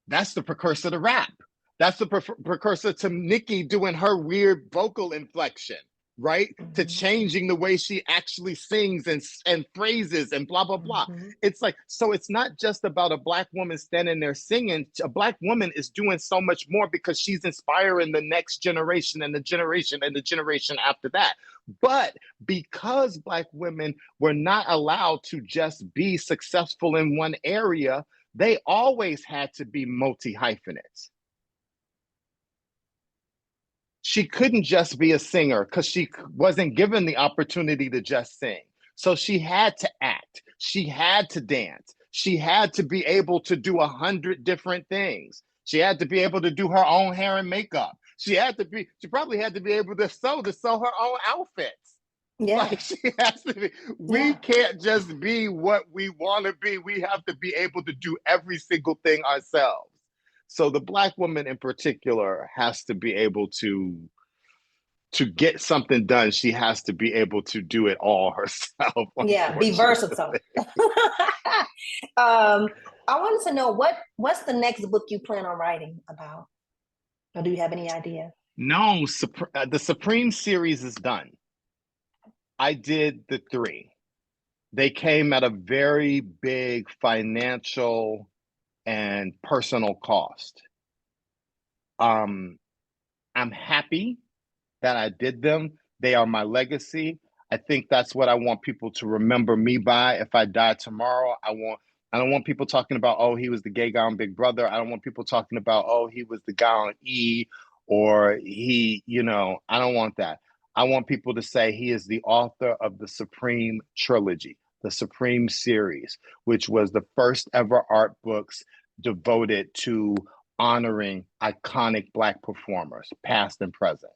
that's the precursor to rap. That's the precursor to Nicki doing her weird vocal inflection, right? To changing the way she actually sings and phrases and blah, blah, blah. It's like, so it's not just about a Black woman standing there singing. A Black woman is doing so much more because she's inspiring the next generation and the generation and the generation after that. But because Black women were not allowed to just be successful in one area, they always had to be multi-hyphenates. She couldn't just be a singer because she wasn't given the opportunity to just sing. So she had to act. She had to dance. She had to be able to do 100 different things. She had to be able to do her own hair and makeup. She probably had to be able to sew her own outfits. Yeah. Like she has to be. We can't just be what we want to be. We have to be able to do every single thing ourselves. So the Black woman in particular has to be able to get something done. She has to be able to do it all herself. Yeah, be versatile. I wanted to know what's the next book you plan on writing about? Or do you have any idea? No, the Supreme series is done. I did the 3. They came at a very big financial and personal cost. I'm happy that I did them. They are my legacy. I think that's what I want people to remember me by. If I die tomorrow, I don't want people talking about, oh, he was the gay guy on Big Brother. I don't want people talking about, oh, he was the guy on E, or he, I don't want that. I want people to say he is the author of the Supreme trilogy, the Supreme series, which was the first ever art books devoted to honoring iconic Black performers, past and present.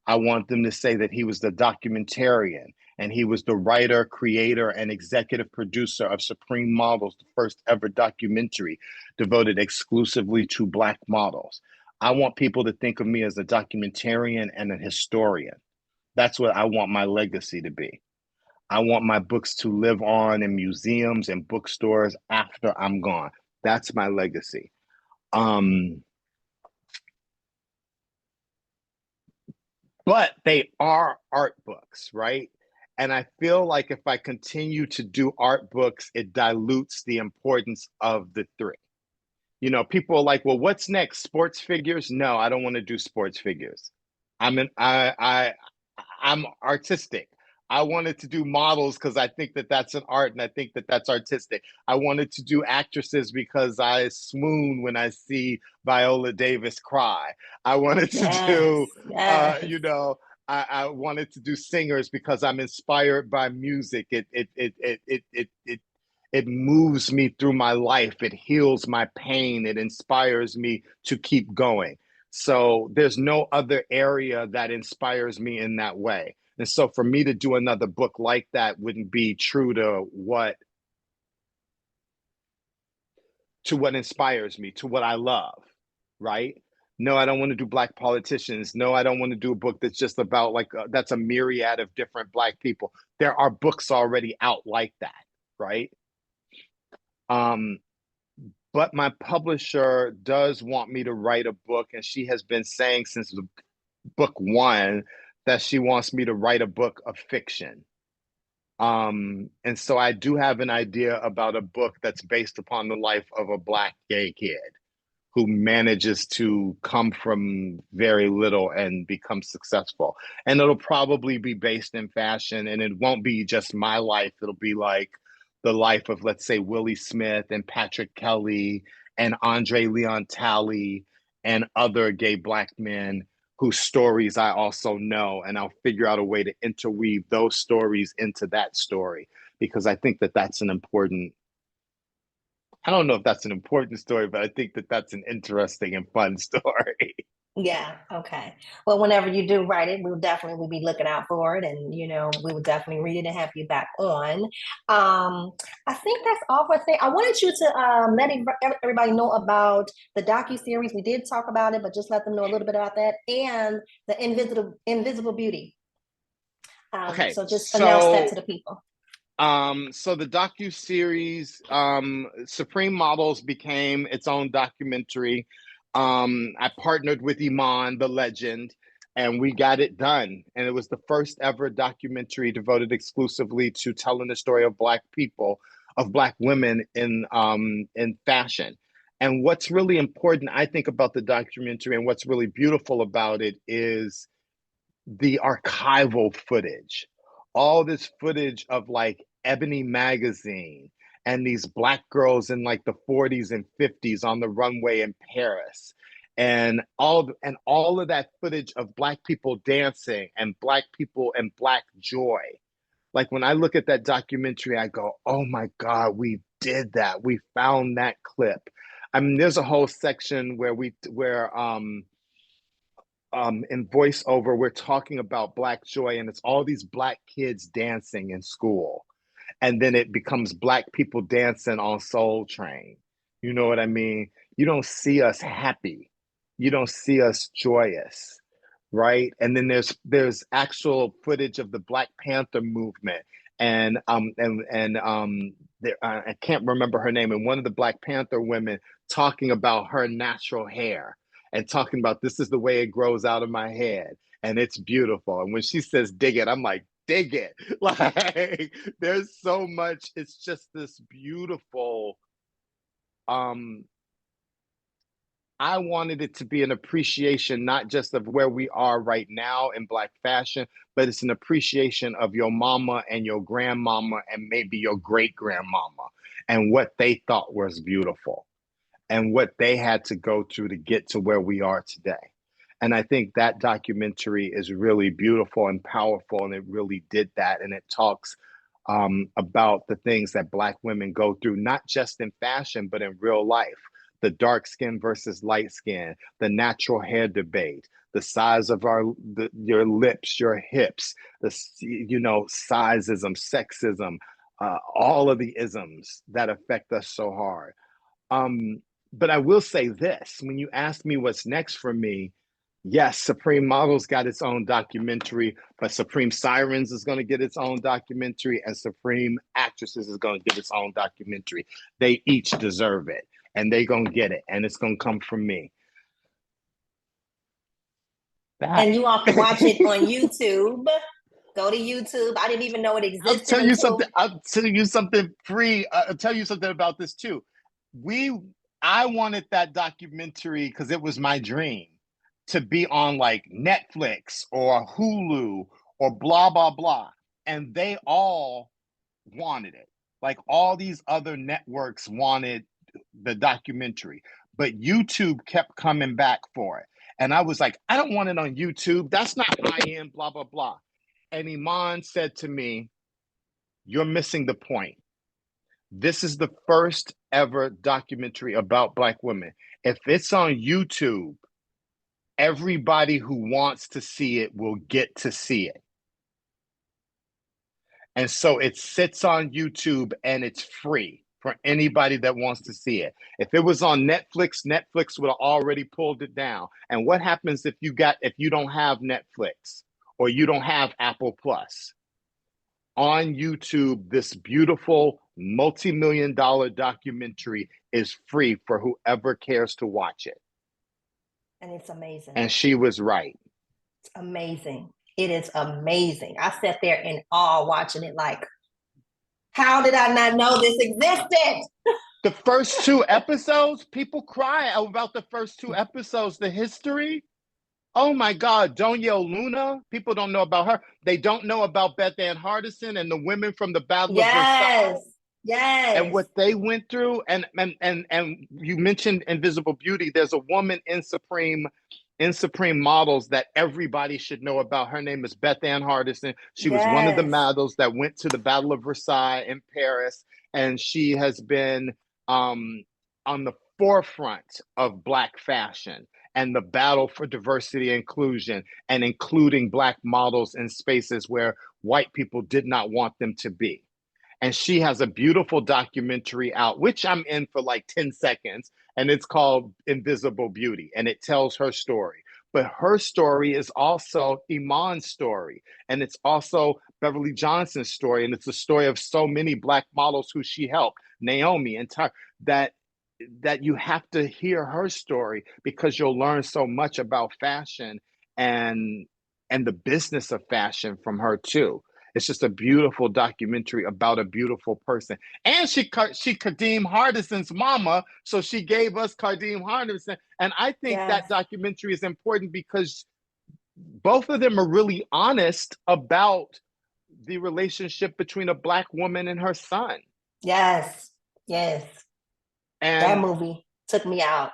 I want them to say that he was the documentarian and he was the writer, creator, and executive producer of Supreme Models, the first ever documentary devoted exclusively to Black models. I want people to think of me as a documentarian and a historian. That's what I want my legacy to be. I want my books to live on in museums and bookstores after I'm gone. That's my legacy. But they are art books, right? And I feel like if I continue to do art books, it dilutes the importance of the three. You know, people are like, well, what's next? Sports figures? No, I don't want to do sports figures. I'm an I'm artistic. I wanted to do models because I think that that's an art and I think that that's artistic. I wanted to do actresses because I swoon when I see Viola Davis cry. I wanted to do, Yes. you know, I wanted to do singers because I'm inspired by music. It moves me through my life. It heals my pain. It inspires me to keep going. So there's no other area that inspires me in that way. And so for me to do another book like that wouldn't be true to what inspires me, to what I love, right? No, I don't want to do Black politicians. No, I don't want to do a book that's just about like that's a myriad of different Black people. There are books already out like that, right? But my publisher does want me to write a book, and she has been saying since book one that she wants me to write a book of fiction. And so I do have an idea about a book that's based upon the life of a Black gay kid who manages to come from very little and become successful. And it'll probably be based in fashion, and it won't be just my life. It'll be like the life of, let's say, Willie Smith and Patrick Kelly and Andre Leon Talley and other gay Black men whose stories I also know. And I'll figure out a way to interweave those stories into that story, because I think that that's an important, I don't know if that's an important story, but I think that that's an interesting and fun story. Yeah, okay. Well, whenever you do write it, we'll be looking out for it, and we will definitely read it and have you back on. I think that's all for today. I wanted you to let everybody know about the docu-series. We did talk about it, but just let them know a little bit about that and the Invisible Beauty. Okay, so just announce that to the people. So the docu-series, Supreme Models became its own documentary. I partnered with Iman, the legend, and we got it done. And it was the first ever documentary devoted exclusively to telling the story of Black people, of Black women in fashion. And what's really important, I think, about the documentary and what's really beautiful about it is the archival footage, all this footage of like Ebony magazine and these Black girls in like the 40s and 50s on the runway in Paris, and all of that footage of Black people dancing and Black people and Black joy. Like when I look at that documentary, I go, oh my God, we did that. We found that clip. I mean, there's a whole section where in voiceover, we're talking about Black joy, and it's all these Black kids dancing in school. And then it becomes Black people dancing on Soul Train. You know what I mean? You don't see us happy. You don't see us joyous, right? And then there's actual footage of the Black Panther movement, and I can't remember her name, and one of the Black Panther women talking about her natural hair and talking about this is the way it grows out of my head and it's beautiful. And when she says dig it, I'm like, dig it. Like there's so much, it's just this beautiful, I wanted it to be an appreciation, not just of where we are right now in Black fashion, but it's an appreciation of your mama and your grandmama and maybe your great grandmama and what they thought was beautiful and what they had to go through to get to where we are today. And I think that documentary is really beautiful and powerful, and it really did that. And it talks about the things that Black women go through, not just in fashion, but in real life. The dark skin versus light skin, the natural hair debate, the size of your lips, your hips, sizeism, sexism, all of the isms that affect us so hard. But I will say this, when you ask me what's next for me, yes, Supreme Models got its own documentary, but Supreme Sirens is going to get its own documentary, and Supreme Actresses is going to get its own documentary. They each deserve it, and they going to get it, and it's going to come from me. And you all can watch it on YouTube. Go to YouTube. I didn't even know it existed. I'll tell you something. I'll tell you something free. I'll tell you something about this too. I wanted that documentary because it was my dream to be on like Netflix or Hulu or blah blah blah, and they all wanted it. Like all these other networks wanted the documentary, but YouTube kept coming back for it. And I was like, I don't want it on YouTube. That's not high end, blah, blah, blah. And Iman said to me, you're missing the point. This is the first ever documentary about Black women. If it's on YouTube, everybody who wants to see it will get to see it. And so it sits on YouTube and it's free for anybody that wants to see it. If it was on Netflix, Netflix would have already pulled it down. And what happens if you don't have Netflix or you don't have Apple Plus? On YouTube, this beautiful multi-million-dollar documentary is free for whoever cares to watch it. And it's amazing. And she was right. It's amazing. It is amazing. I sat there in awe watching it like, how did I not know this existed? The first 2 episodes, people cry about the first 2 episodes, the history. Oh my God, Donyale Luna, people don't know about her. They don't know about Beth Ann Hardison and the women from the Battle of Versailles. Yes. And what they went through. And you mentioned Invisible Beauty. There's a woman in Supreme Models that everybody should know about. Her name is Beth Ann Hardison. She was one of the models that went to the Battle of Versailles in Paris. And she has been on the forefront of Black fashion and the battle for diversity and inclusion, and including Black models in spaces where white people did not want them to be. And she has a beautiful documentary out, which I'm in for like 10 seconds, and it's called Invisible Beauty, and it tells her story. But her story is also Iman's story, and it's also Beverly Johnson's story, and it's the story of so many Black models who she helped, Naomi and that you have to hear her story, because you'll learn so much about fashion and the business of fashion from her too. It's just a beautiful documentary about a beautiful person. And she Kadeem Hardison's mama, so she gave us Kadeem Hardison. And I think that documentary is important because both of them are really honest about the relationship between a Black woman and her son. Yes. And that movie took me out.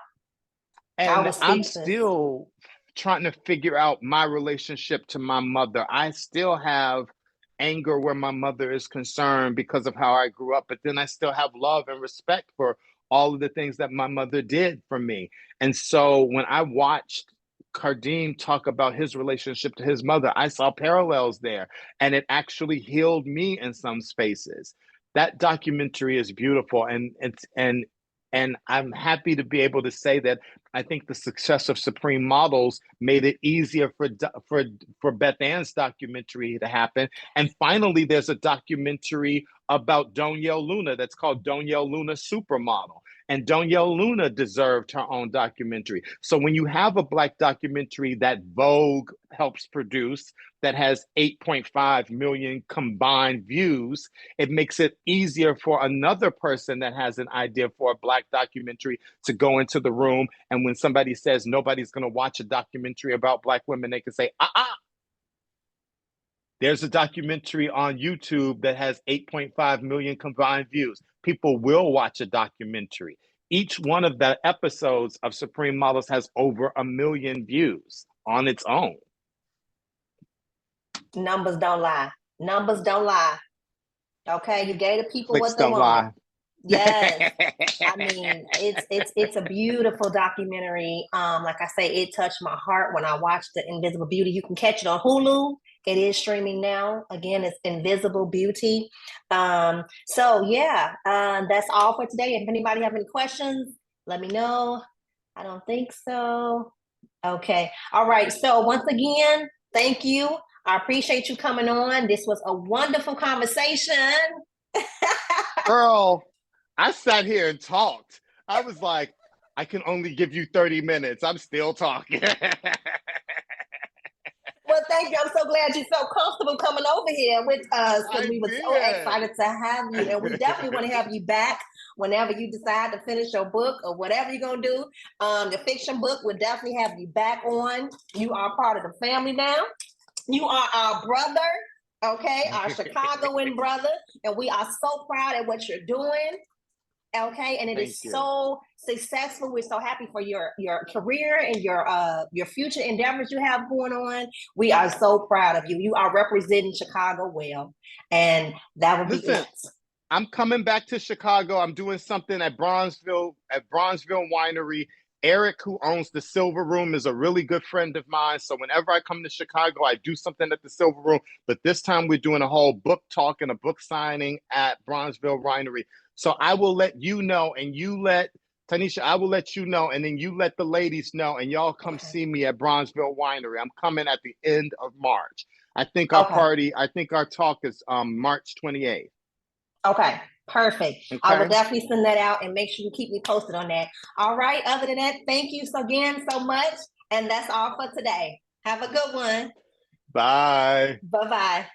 And I'm still trying to figure out my relationship to my mother. I still have anger where my mother is concerned because of how I grew up, but then I still have love and respect for all of the things that my mother did for me. And so when I watched Kadeem talk about his relationship to his mother, I saw parallels there, and it actually healed me in some spaces. That documentary is beautiful, and I'm happy to be able to say that I think the success of Supreme Models made it easier for Beth Ann's documentary to happen. And finally, there's a documentary about Donyale Luna that's called Donyale Luna Supermodel. And Donyale Luna deserved her own documentary. So when you have a Black documentary that Vogue helps produce that has 8.5 million combined views, it makes it easier for another person that has an idea for a Black documentary to go into the room. And when somebody says nobody's going to watch a documentary about Black women, they can say, there's a documentary on YouTube that has 8.5 million combined views. People will watch a documentary. Each one of the episodes of Supreme Models has over 1 million views on its own. Numbers don't lie. Numbers don't lie. Okay, you gave the people Clicks what they don't want. lie. Yes. I mean, it's a beautiful documentary. Like I say, it touched my heart when I watched the Invisible Beauty. You can catch it on Hulu. It is streaming now. Again, it's Invisible Beauty. So yeah, that's all for today. If anybody have any questions, Let me know. I don't think so. Okay. All right. So once again, thank you. I appreciate you coming on. This was a wonderful conversation. Girl, I sat here and talked. I was like, I can only give you 30 minutes. I'm still talking. Well, thank you. I'm so glad you're so comfortable coming over here with us because I we were so did. excited to have you. And we definitely want to have you back whenever you decide to finish your book or whatever you're going to do. The fiction book will definitely have you back on. You are part of the family now. You are our brother, okay? Our Chicagoan brother. And we are so proud of what you're doing. Okay, and it Thank is you. so successful. We're so happy for your career and your future endeavors you have going on. We are so proud of you. You are representing Chicago well, and that would be Listen, it. I'm coming back to Chicago. I'm doing something at Bronzeville Winery. Eric, who owns the Silver Room, is a really good friend of mine. So whenever I come to Chicago, I do something at the Silver Room. But this time we're doing a whole book talk and a book signing at Bronzeville Winery. So I will let you know, and you let Tanisha, I will let you know, and then you let the ladies know, and y'all come see me at Bronzeville Winery. I'm coming at the end of March. I think our talk is March 28th. Okay, perfect. Okay. I will definitely send that out and make sure you keep me posted on that. All right. Other than that, thank you again so much. And that's all for today. Have a good one. Bye. Bye-bye.